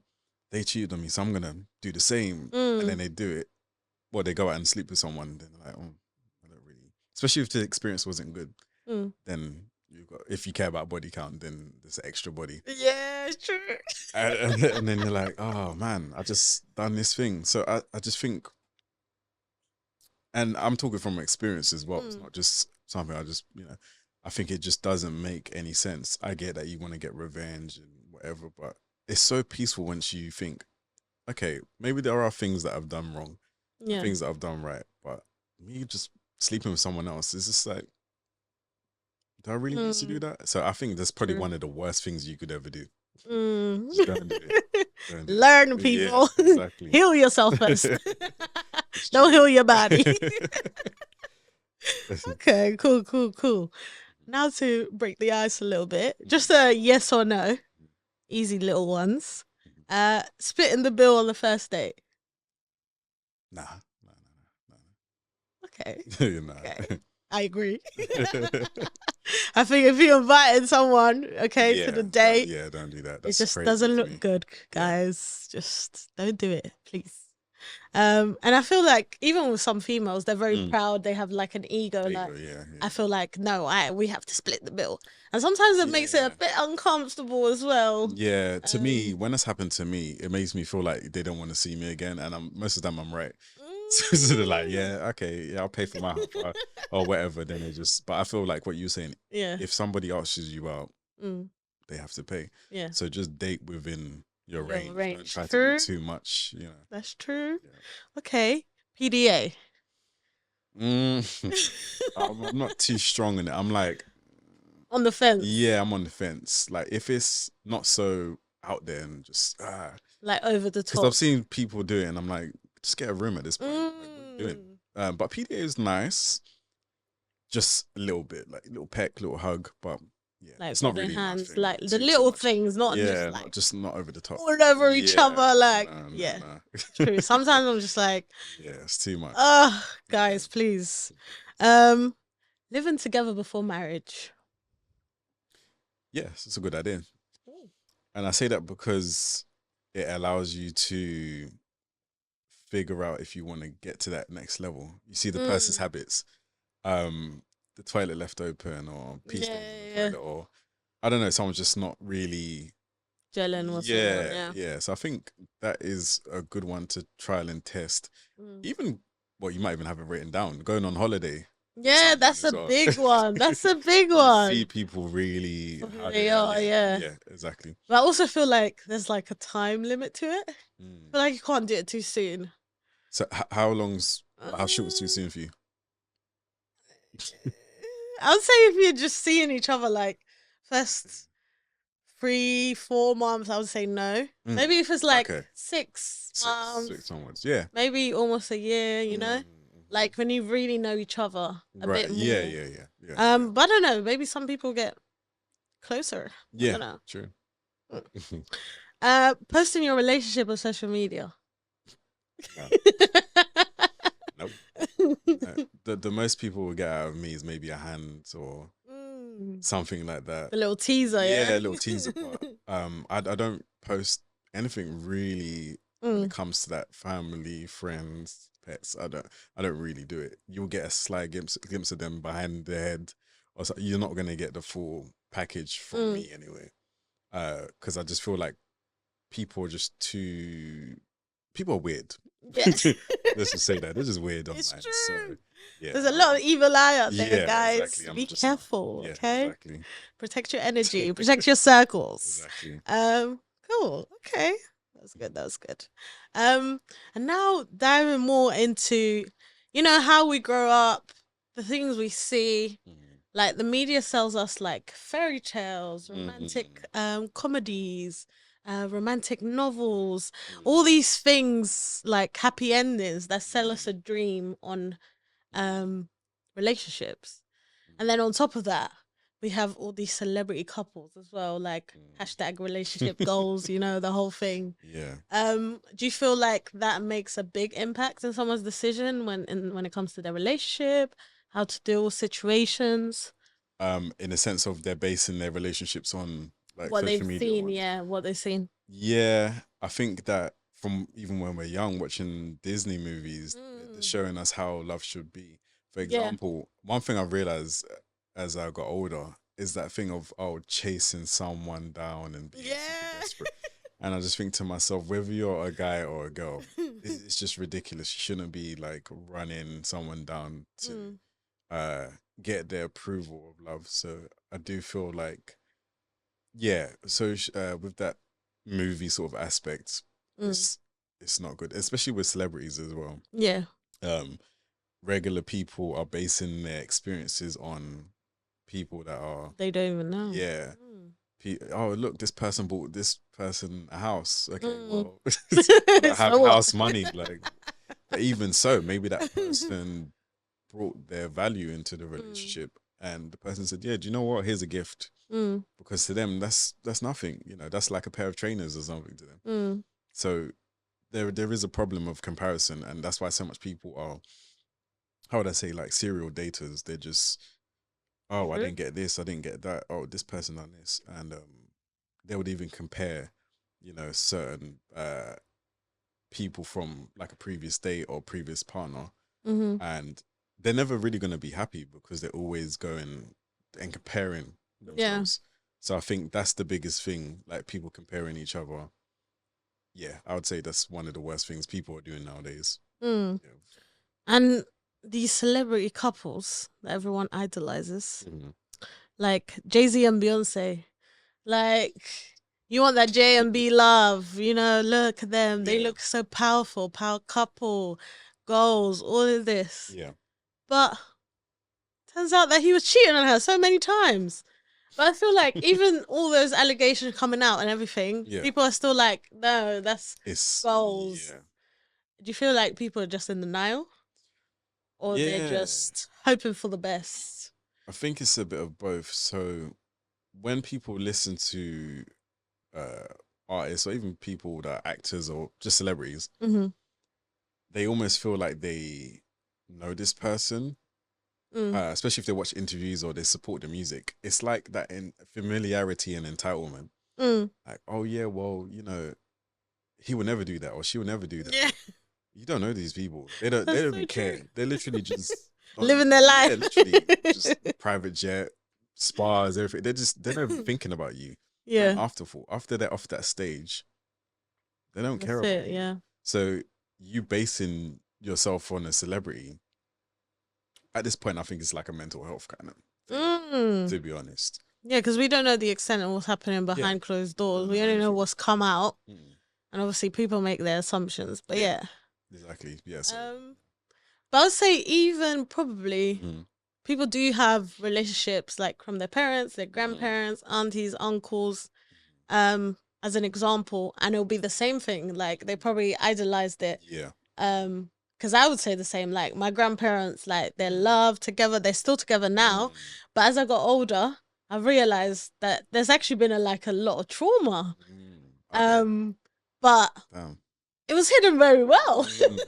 they cheated on me, so I'm gonna do the same. And then Mm, they do it. Well, they go out and sleep with someone, then they're like, oh, I don't really. Especially if the experience wasn't good, mm. then you got, if you care about body count, then there's extra body. Yeah, it's true. And then you're like, oh man, I just done this thing. So I just think, and I'm talking from experience as well. It's Mm, not just something I just, you know, I think it just doesn't make any sense. I get that you want to get revenge and whatever, but it's so peaceful once you think, okay, maybe there are things that I've done wrong and yeah. things that I've done right, but me just sleeping with someone else is just like, do I really need to do Mm, that? So I think that's probably true. one of the worst things you could ever do. Mm. Just don't do it. Don't do Learn, it. Yeah, people. exactly. Heal yourself first. It's Don't true. heal your body. Okay, cool, cool, cool. Now to break the ice a little bit, just a yes or no, easy little ones. Splitting the bill on the first date. Nah, nah, nah, Okay, nah, okay, nah. I agree. I think if you invited someone, okay, to the date, Yeah, don't do that. it That's just crazy doesn't to look me. good, Yeah, guys. Just don't do it, please. And I feel like even with some females, they're very mm. proud. They have like an ego. There you Like go. Yeah, I yeah, feel like no, I we have to split the bill, and sometimes it makes it a yeah. bit uncomfortable as well. Yeah, to me, Um, when that's happened to me, it makes me feel like they don't want to see me again, and most of the time I'm right. So they're like, mm, yeah, okay, yeah, I'll pay for my half or whatever. Then they just, but I feel like what you're saying, yeah, if somebody asks you out, mm, they have to pay. yeah. So just date within your Your range. Don't range, try to do true. too much. That's true. Yeah. Okay, PDA I'm not too strong in it. I'm like, on the fence, yeah, I'm on the fence. Like if it's not so out there and just like over the because I've top. seen people do it, and I'm like, just get a room at this point. Like, what are you doing? Mm, But PDA is nice, just a little bit, like little peck, little hug, but yeah, like it's not holding really hands, nothing, like like the too little much. things, not just Yeah, like not over the top. all over each Yeah, other. Like, no, no, yeah, no. true. Sometimes I'm just like, Yeah, it's too much. Yeah, guys, please. Um, living together before marriage. yes, it's a good idea, Ooh. and I say that because it allows you to figure out if you want to get to that next level. You see the person's Mm, habits, um, the toilet left open or pee yeah, stains in the yeah, yeah. toilet, or I don't know, someone's just not really. Gelling with someone, Yeah, yeah. yeah. So I think that is a good one to trial and test. Mm. Even, well, you might even have it written down. Going on holiday with Yeah, someone that's as a well. big one. That's a big You see one people really for who how they they are. are, Yeah, yeah. yeah, exactly. But I also feel like there's like a time limit to it. I Mm. feel like you can't do it too soon. So how long's how short was too Um, soon for you? I would say if you're just seeing each other like first 3, 4 months, I would say no. Mm. Maybe if it's like Okay, six six months, onwards. Yeah. maybe almost a year, you know? Mhm. Like when you really know each other a Right. bit Yeah. more. Yeah. Yeah. Yeah. Yeah. But I don't know, maybe some people get closer. I Yeah. don't know. True. Mm. Posting your relationship on social media. No. Nope. The most people will get out of me is maybe a hand or Mm. something like that. The little teaser, yeah. Yeah, a little teaser, but I don't post anything really when it Mm. comes to that family, friends, pets. I don't really do it. You'll get a sly glimpse of them behind their head, or so, you're not gonna get the full package from Mm. me anyway. Because I just feel like people are just too people are weird. Yeah. Let's just say that they're just weird It's online. So true. yeah, There's a lot of evil eye out there, yeah, guys. exactly. I'm Be just not. careful, Yeah, okay? exactly. Protect your energy, protect your circles. Exactly. Cool. Okay. That's good. That's good. Um, and now diving more into, how we grow up, the things we see. Mhm. Like the media sells us like fairy tales, romantic Mhm. comedies, romantic novels, all Mhm. these things like happy endings that sell us a Mhm. dream on Mhm. um relationships. And Mhm. then on top of that, we have all these celebrity couples as well, like Mhm. hashtag relationship goals, the whole thing. Yeah. Do you feel like that makes a big impact in someone's decision when it comes to their relationship, how to deal with situations, In a sense of they're basing their relationships on like what social they've media seen, ones. yeah, what they've seen? Yeah, I think that from even when we're young, watching Disney movies, they're Mm, showing us how love should be. For yeah, example, one thing I've realized as I got older is that thing of chasing someone down and being super yeah. desperate. And I just think to myself, whether you're a guy or a girl, it's just ridiculous. You shouldn't be like running someone down to Mm, uh get their approval of love. So I do feel like yeah. So with that movie sort of aspect, mm, it's it's not good, especially with celebrities as well. yeah, Um, Regular people are basing their experiences on people that are, They don't even know. yeah. Oh, look, this person bought this person a house. Okay, Mm. well, you don't have So what? house money. Like, but even so, maybe that person brought their value into the Mm. relationship, and the person said, "Yeah, do you know what? Here's a gift." Mm. Because to them, that's nothing. You know, that's like a pair of trainers or something to them. Mm. So there is a problem of comparison, and that's why so much people are, how would I say, like serial daters. They're just, oh, I True. didn't get this, I didn't get that. Oh, this person done this, and they would even compare, you know, certain people from like a previous date or previous partner, Mm-hmm. and they're never really going to be happy because they're always going and comparing Yeah. themselves. So I think that's the biggest thing, like people comparing each other. Yeah, I would say that's one of the worst things people are doing nowadays. Mm. Yeah. And these celebrity couples that everyone idolizes, Mhm. like Jay-Z and Beyonce, like you want that J and B love, look at them. They Yeah, look so powerful, power couple, goals, all of this. yeah, But turns out that he was cheating on her so many times. But I feel like even all those allegations coming out and everything, yeah. people are still like, no, that's It's goals. yeah, Do you feel like people are just in denial? Or they're yeah. just hoping for the best? I think it's a bit of both. So when people listen to uh artists or even people that are actors or just celebrities, Mm-hmm. they almost feel like they know this person, Mm. especially if they watch interviews or they support the music. It's like that in familiarity and entitlement. Mm. Like, oh yeah, well, you know, he will never do that or she will never do that. Yeah, You don't know these people. They that's don't so even true. care. They're literally just on, Living their yeah, life. literally just private jet, spas, everything. They're not even thinking about you. They're an Yeah, afterthought. After they're off that stage, they don't care that's about it. you. Yeah. So you basing yourself on a celebrity, at this point, I think it's like a mental health kind of thing, Mm. to be honest. Yeah, because we don't know the extent of what's happening Yeah. behind closed You doors. don't We know only know anything. what's come out, Mm. and obviously people make their assumptions. But Yeah, yeah, exactly. Yeah, so um, but I would say even probably mm, people do have relationships like from their parents, their mm, grandparents, aunties, uncles, as an example, and it'll be the same thing. Like they probably idolized it. yeah. Because I would say the same. Like my grandparents, like they're Mm, love together. They're still together now, mm, but as I got older, I realized that there's actually been a lot of trauma. okay. Um, but Damn. it was hidden very well. Mm,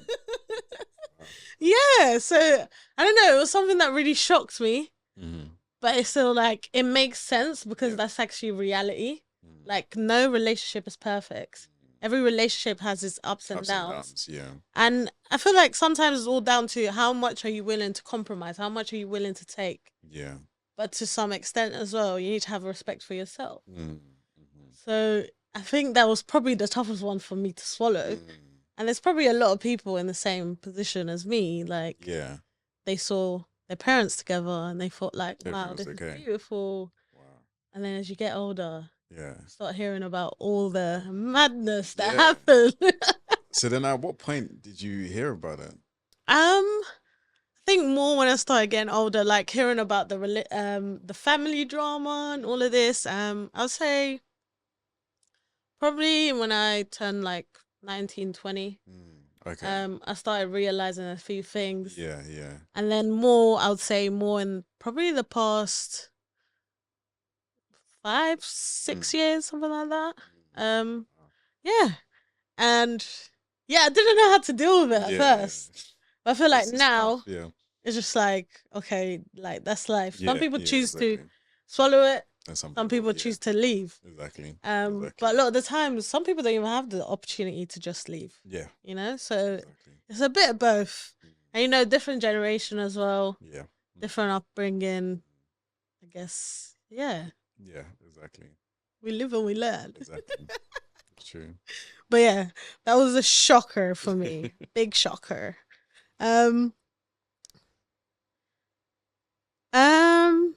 wow. Yeah, so I don't know. It was something that really shocked me, Mm, but it's still like it makes sense because yeah. that's actually reality. Mm, Like no relationship is perfect. mm. Every relationship has its ups and Ups and downs. downs. Yeah. And I feel like sometimes it's all down to how much are you willing to compromise, how much are you willing to take. Yeah. But to some extent as well, you need to have respect for yourself. Mm, mm, So I think that was probably the toughest one for me to swallow. mm. And there's probably a lot of people in the same position as me. Like Yeah. they saw their parents together and they thought like, Everything wow, was this is okay. beautiful. Wow. And then as you get older, Yeah. you start hearing about all the madness that Yeah. happened. So then at what point did you hear about it? I think more when I started getting older, like hearing about the family drama and all of this. I would say probably when I turned like 19, 20. Mm, okay. I started realizing a few things. Yeah, yeah. And then more, I would say more in probably the past five, Mm, 6 years, something like that. mm. Um, Wow. yeah. And yeah, I didn't know how to deal with it at Yeah, yeah. first. But I feel like It's tough. now Yeah. it's just like, okay, like that's life. Some Yeah, people yeah, choose to exactly. swallow it, And some some people, people yeah, choose to leave. exactly. But a Exactly. lot of the times, some people don't even have the opportunity to just leave, Yeah, So exactly. it's a bit of both. Mm, And different generation as well, yeah. Mm, different upbringing, I guess. Yeah, yeah, exactly. we live and we learn. Exactly. It's true. But yeah, that was a shocker for me. Big shocker. Um, um,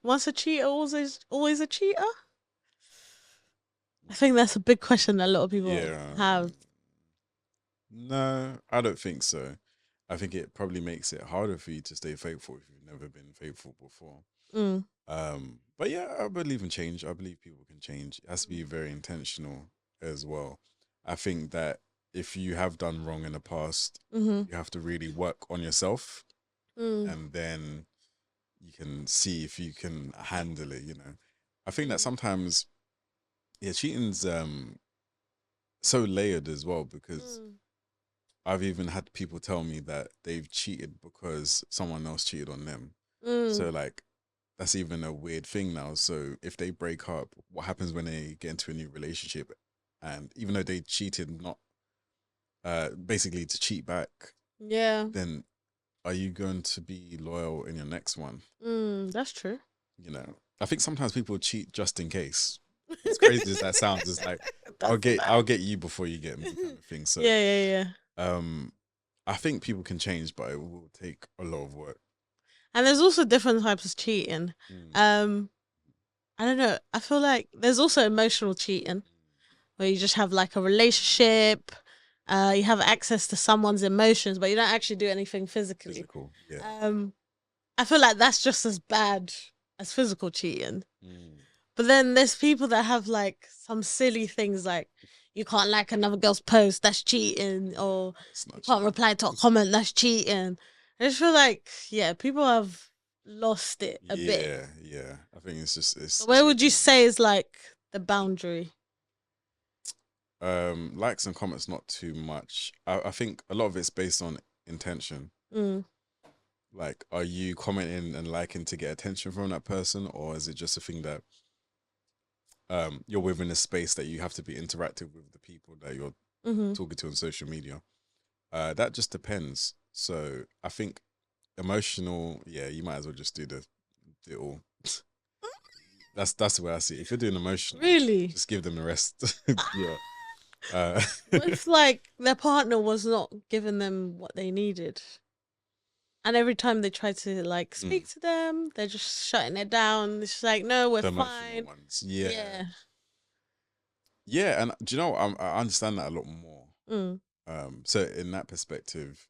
once a cheater, always a cheater? I think that's a big question that a lot of people Yeah. have. No, I don't think so. I think it probably makes it harder for you to stay faithful if you've never been faithful before. Mm. But yeah, I believe in change. I believe people can change. It has to be very intentional as well. I think that if you have done wrong in the past, Mm-hmm. you have to really work on yourself, Mm. and then you can see if you can handle it, you know. I think that Mm. sometimes, yeah, cheating's so layered as well, because Mm. I've even had people tell me that they've cheated because someone else cheated on them. Mm. So like that's even a weird thing now. So if they break up, what happens when they get into a new relationship? And even though they cheated, not basically to cheat back, Yeah. then are you going to be loyal in your next one? Mm. That's true. You know, I think sometimes people cheat just in case. As crazy as that sounds, it's like That's I'll bad. get you before you get me kind of thing. So Yeah, yeah, yeah. um I think people can change, but it will take a lot of work. And there's also different types of cheating. Mm. Um, I don't know. I feel like there's also emotional cheating where you just have like a relationship, you have access to someone's emotions, but you don't actually do anything physically. Physical, yeah. Um, I feel like that's just as bad as physical cheating. Mm. But then there's people that have like some silly things like you can't like another girl's post, that's cheating, Yeah, or that's you not can't cheating. reply to a comment, that's cheating. I just feel like, yeah, people have lost it a bit. Yeah, yeah. I think it's just But it's where would you cheating. say is like the boundary? Likes and comments not too much. I think a lot of it's based on intention. Mm, Like, are you commenting and liking to get attention from that person, or is it just a thing that you're within a space that you have to be interactive with the people that you're mm-hmm. talking to on social media? That just depends. So I think emotional, yeah, you might as well just do it all. That's the way I see it. If you're doing emotional, Really? just give them the rest. Yeah. Uh, What if like their partner was not giving them what they needed? And every time they try to like mm, speak to them, they're just shutting it down. It's just like, no, we're the emotional fine. ones, yeah, Yeah. yeah. And do you know what? I understand that a lot more. Mm. So in that perspective,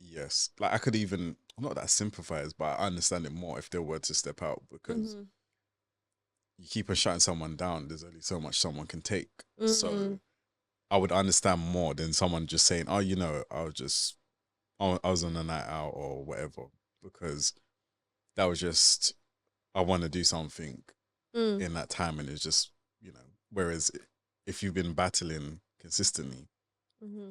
yes. Like I could even not that I sympathize, but I understand it more if they were to step out, because Mm-hmm. you keep on shutting someone down. There's only so much someone can take. Mm. So I would understand more than someone just saying, "Oh, you know, I was on a night out or whatever," because that was just I want to do something Mm. in that time, and it's just you know. Whereas if you've been battling consistently, Mm-hmm.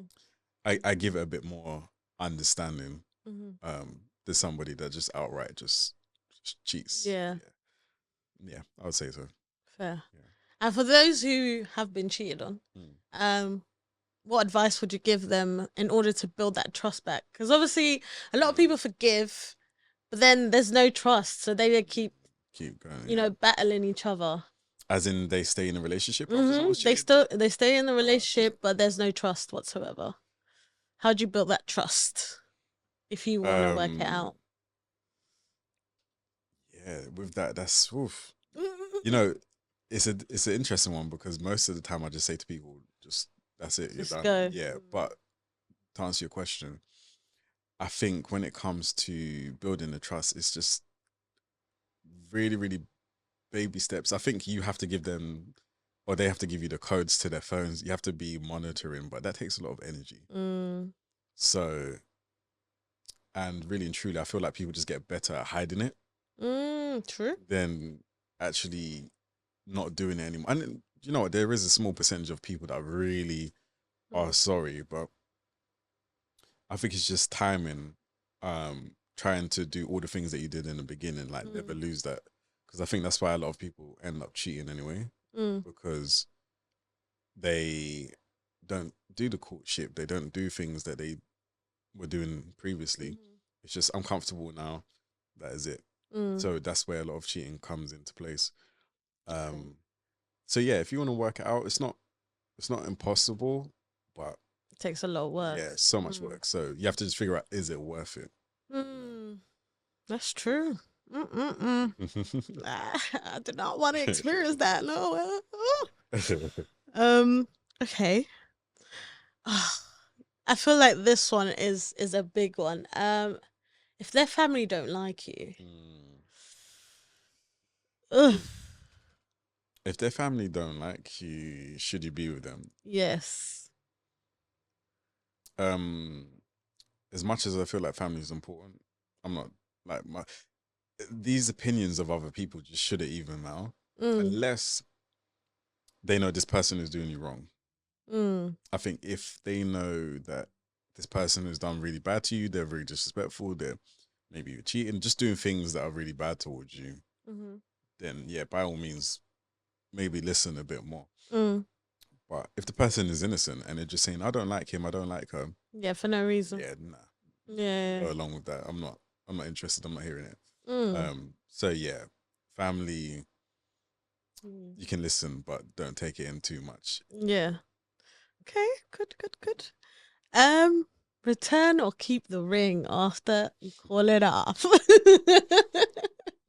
I give it a bit more understanding. Mm-hmm. There's somebody that just outright just cheats. Yeah. Yeah, I would say so. Fair. Yeah. And for those who have been cheated on, Mm. um, what advice would you give them in order to build that trust back? Because obviously, a lot of Mm. people forgive, but then there's no trust, so they keep, Keep going. you Yeah. know, battling each other. As in, they stay in a relationship after someone's cheated. They stay in the Uh, relationship, but there's no trust whatsoever. How do you build that trust if you want to work it um. out? Yeah. With that, that's oof. You know, it's an interesting one, because most of the time I just say to people, just that's it, you're Just done. go. Yeah. But to answer your question, I think when it comes to building the trust, it's just really, really baby steps. I think you have to give them, or they have to give you the codes to their phones. You have to be monitoring, but that takes a lot of energy. Mm. So, and really and truly, I feel like people just get better at hiding it Mm. True. than actually not doing it anymore. And you know what? There is a small percentage of people that really are Mm. sorry, but I think it's just timing. Trying to do all the things that you did in the beginning, like never Mm. lose that, because I think that's why a lot of people end up cheating anyway, Mm. because they don't do the courtship, they don't do things that they were doing previously. Mm. It's just I'm comfortable now. That is it. Mm. So that's where a lot of cheating comes into place. Okay. Um, so yeah, if you want to work it out, it's not impossible, but It takes a lot of yeah, work. it's so much Mm. work. So you have to just figure out, is it worth it? Mm. That's true. Mm-mm-mm. You I did not want to experience that. No. know? Um. Okay. I feel like this one is a big one. If their family don't like you, Mm. ugh, If their family don't like you, should you be with them? yes. Um, as much as I feel like family is important, I'm not like my these opinions of other people just shouldn't even matter Mm, unless they know this person is doing you wrong. mm, I think if they know that this person has done really bad to you, they're very disrespectful, they're maybe cheating, just doing things that are really bad towards you, mm-hmm, then yeah, by all means, maybe listen a bit more. mm. But if the person is innocent and they're just saying, I don't like him, I don't like her, Yeah, for no reason. yeah, nah, Yeah. go along with that. I'm not interested. I'm not hearing it. Mm. So yeah, family, Mm. you can listen, but don't take it in too much. Yeah. Okay. Good. Good. Good. Um. Return or keep the ring after you call it off.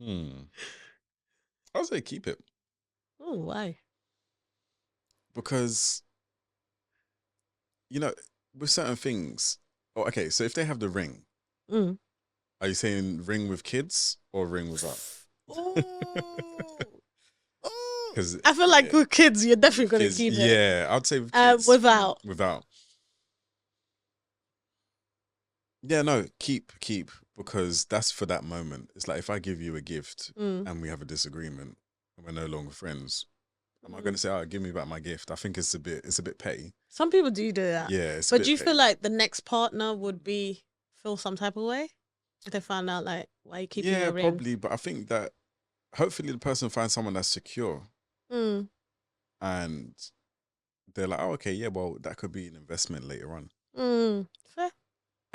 Hmm. I'll say keep it Oh, why? because you know with certain things. Oh, okay. So if they have the ring, Mm. are you saying ring with kids or ring without? Oh. Oh. Because I feel like yeah, with kids, you're definitely with gonna kids, keep it. yeah, I'd say with kids Without. without. Yeah, no, keep because that's for that moment. It's like if I give you a gift Mm. and we have a disagreement and we're no longer friends, am I going Mm. to say, "Oh, give me back my gift"? I think it's a bit petty. Some people do that, Yeah, it's a but do bit you feel petty. like the next partner would be feel some type of way if they found out like why you keeping Yeah, your ring? probably, but I think that hopefully the person finds someone that's secure Mm. and they're like, "Oh, okay, yeah, well, that could be an investment later on." Mm. Fair.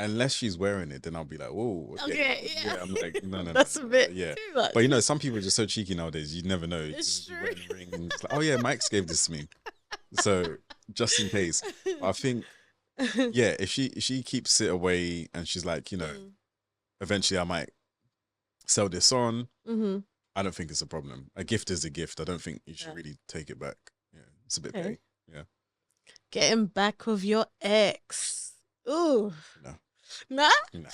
Unless she's wearing it, then I'll be like, "Whoa, okay." Okay, yeah. Yeah, I'm like, "No, no, no, That's no, a no, no." bit Yeah. too much. But you know, some people are just so cheeky nowadays. You never know. You could It's just be true. wearing rings. Like, oh yeah, my ex gave this to me. So just in case. But I think, yeah, if she keeps it away and she's like, Mm. eventually I might sell this on, Mm-hmm. I don't think it's a problem. A gift is a gift. I don't think you should Yeah. really take it back. Yeah. It's a bit Okay. petty. Yeah. Getting back with your ex. Ooh. No. Nah. No.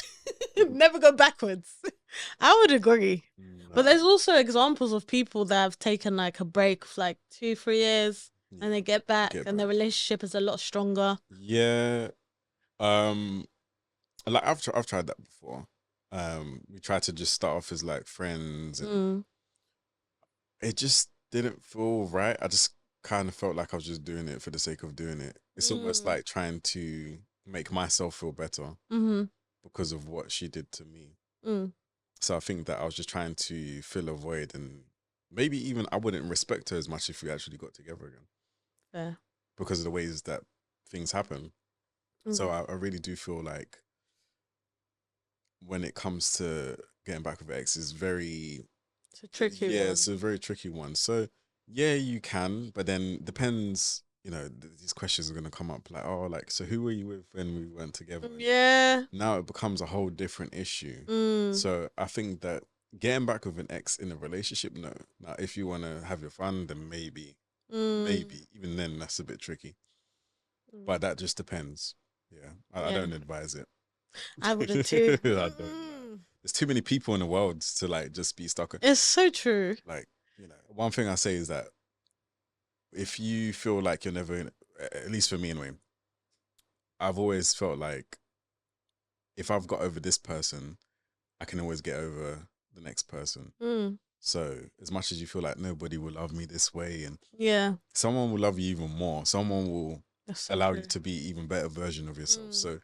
Never go backwards. I would agree. But No. there's also examples of people that have taken like a break for like 2, 3 years and Yeah. they get back Get and their back. relationship is a lot stronger. Yeah. Um like I've tried that before. We tried to just start off as like friends and Mm. it just didn't feel right. I just kind of felt like I was just doing it for the sake of doing it. It's almost Mm. like trying to make myself feel better Mm-hmm. because of what she did to me. Mm. So I think that I was just trying to fill a void and maybe even I wouldn't respect her as much if we actually got together again Fair. because of the ways that things happen. So Mm. I really do feel like when it comes to getting back with ex is very It's a tricky yeah, it's one. a very tricky one. So yeah, you can, but then depends. These questions are gonna come up like, oh, like so who were you with when we weren't together? And Yeah. now it becomes a whole different issue. Mm. So I think that getting back with an ex in a relationship, no. Now if you wanna have your fun, then maybe, Mm. maybe even then that's a bit tricky. But Mm. that just depends. Yeah, I Yeah. don't advise it. I wouldn't too. I don't know. Mm. There's too many people in the world to like just be stuck. It's so true. Like, one thing I say is that if you feel like you're never, at least for me anyway, I've always felt like if I've got over this person, I can always get over the next person. Mm. So as much as you feel like nobody will love me this way, and Yeah. someone will love you even more, someone will That's so allow you true. to be even better version of yourself. Mm. So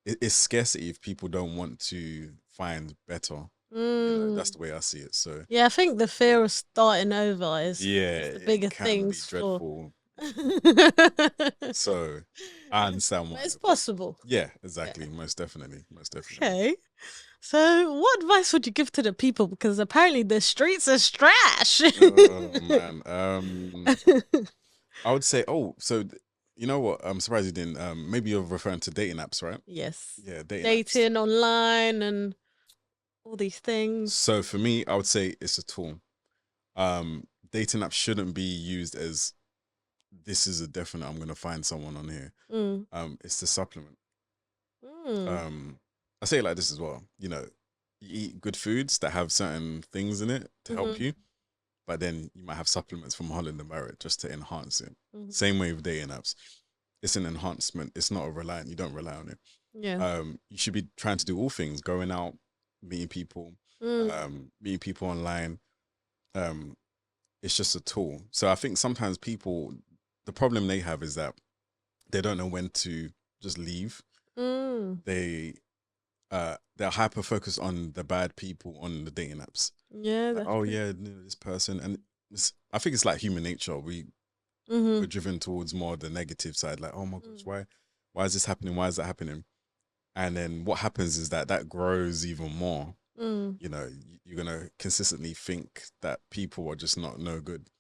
it's scarcity if people don't want to find better. That's Mm. the way I see it. So Yeah, I think the yeah, fear of starting over yeah, is the it bigger can be things for. dreadful. But So I understand why, it's but possible. yeah, Yeah. exactly. Most definitely. Most definitely. Okay. So, what advice would you give to the people? Because apparently the streets is trash. Oh man. I would say, you know what? I'm surprised you didn't. Maybe you're referring to dating apps, right? Yes. Yeah, dating apps. Dating online and all these things. So for me, I would say it's a tool. Dating apps shouldn't be used as this is a definite I'm gonna find someone on here. Mm. It's the supplement. Mm. I say it like this as well. You know, you eat good foods that have certain things in it to help Mhm. you, but then you might have supplements from Holland and Barrett just to enhance it. Mhm. Same way with dating apps. It's an enhancement. It's not a reliant. You don't rely on it. Yeah. You should be trying to do all things, going out, Mm. meeting people online. Um, it's just a tool. So I think sometimes people, the problem they have is that they don't know when to just leave. Mm. They they're hyper focused on the bad people on the dating apps. Yeah, Like, that's oh true. yeah, this person, and I think it's like human nature. We're Mhm. driven towards more the negative side. Like, oh my gosh, Mm. why is this happening? Why is that happening? And then what happens is that grows even more. Mm. You know, you're gonna consistently think that people are just not no good.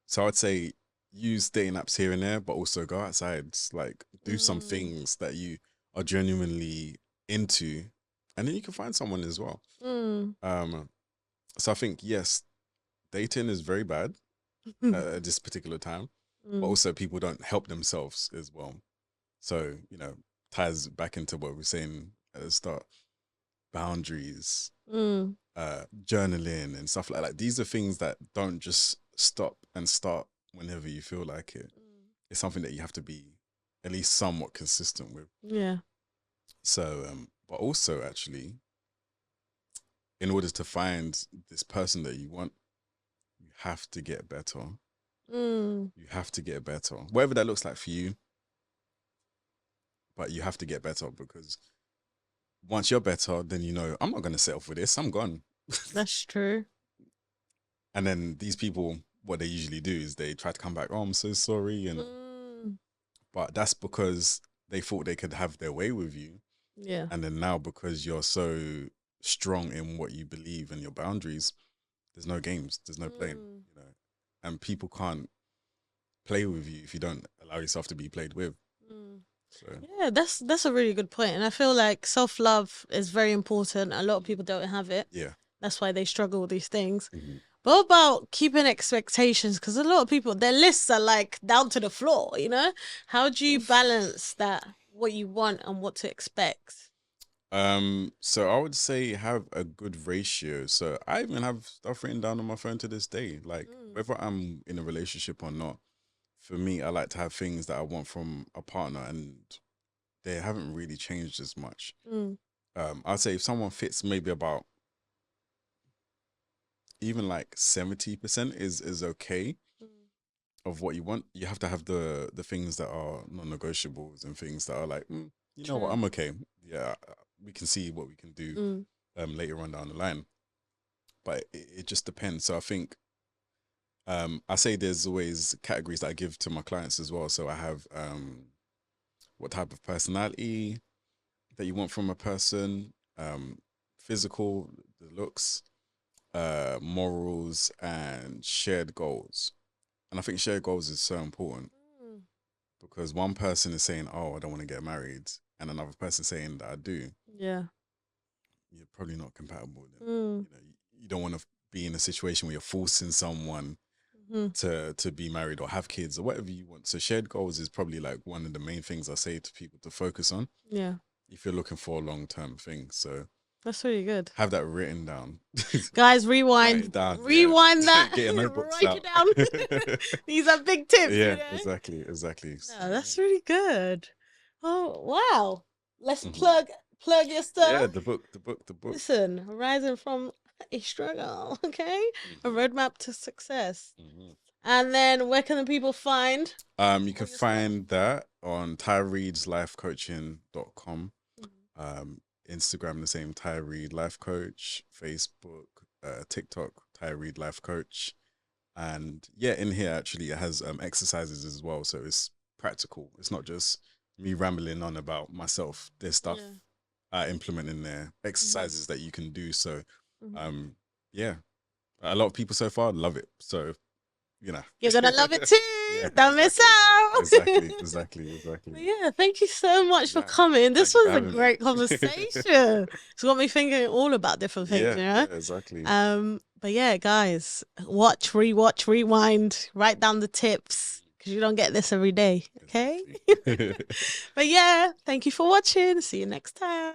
So I'd say use dating apps here and there, but also go outside, like do some Mm. things that you are genuinely into, and then you can find someone as well. Mm. Um, so I think yes, dating is very bad at this particular time, but Mm. also people don't help themselves as well. So you know, ties back into what we were saying at the start: boundaries, Mm. journaling, and stuff like that. These are things that don't just stop and start whenever you feel like it. Mm. It's something that you have to be at least somewhat consistent with. Yeah. So, but also actually, in order to find this person that you want, you have to get better. Mm. You have to get better, whatever that looks like for you. But you have to get better because once you're better, then you know I'm not going to settle for this. I'm gone. That's true. And then these people, what they usually do is they try to come back. Oh, I'm so sorry, and Mm. but that's because they thought they could have their way with you, Yeah. and then now because you're so strong in what you believe and your boundaries, there's no games, there's no playing, Mm. you know, and people can't play with you if you don't allow yourself to be played with. Mm. So Yeah, that's a really good point, and I feel like self-love is very important. A lot of people don't have it. yeah, That's why they struggle with these things. mm-hmm. But what about keeping expectations? Because a lot of people, their lists are like down to the floor, you know? How do you balance that, what you want and what to expect? So I would say have a good ratio. So I even have stuff written down on my phone to this day. Like Mm. whether I'm in a relationship or not, for me, I like to have things that I want from a partner, and they haven't really changed as much. Mm. I'd say if someone fits maybe about even like 70% is okay Mm. of what you want. You have to have the things that are non-negotiables and things that are like, you know what, True. I'm okay. Yeah, we can see what we can do Mm. later on down the line. But it just depends. So I think I say there's always categories that I give to my clients as well. So I have what type of personality that you want from a person, physical, the looks, morals, and shared goals. And I think shared goals is so important Mm. because one person is saying, "Oh, I don't want to get married," and another person saying that I do. Yeah. You're probably not compatible with them. Mm. You know, you don't want to be in a situation where you're forcing someone Mm. to be married or have kids or whatever you want. So shared goals is probably like one of the main things I say to people to focus on Yeah. if you're looking for a long term thing. So That's really good. have that written down. Guys, Write it rewind. down. Yeah. Rewind that. Get your notebooks Write it out. down. These are big tips, you Yeah, know? exactly. So, No, that's really good. Oh, wow. Let's yeah. Mhm. plug your Yeah, stuff. the book. Listen, rising from a struggle, okay? A Hmm. roadmap to success. Hmm. And then where can the people find You all can your stuff? find that on tyreedslifecoaching.com. Mhm. Um, Instagram, the same Tye Reid Life Coach. Facebook, TikTok, Tye Reid Life Coach. And yeah, in here actually it has exercises as well. So it's practical. It's not just me rambling on about myself. There's stuff Yeah. I implement in there, Hmm. exercises that you can do. So Hmm. um, yeah, a lot of people so far love it. So you know, You're gonna love it too. yeah, Don't miss exactly, out. But exactly. yeah, thank you so much for Yeah, coming. This thank you for was a having me. great conversation. It's got me thinking all about different things, Yeah, you know? yeah, exactly. But yeah, guys, watch, rewatch, rewind, write down the tips. because you don't get this every day. Okay. Exactly. But yeah, thank you for watching. See you next time.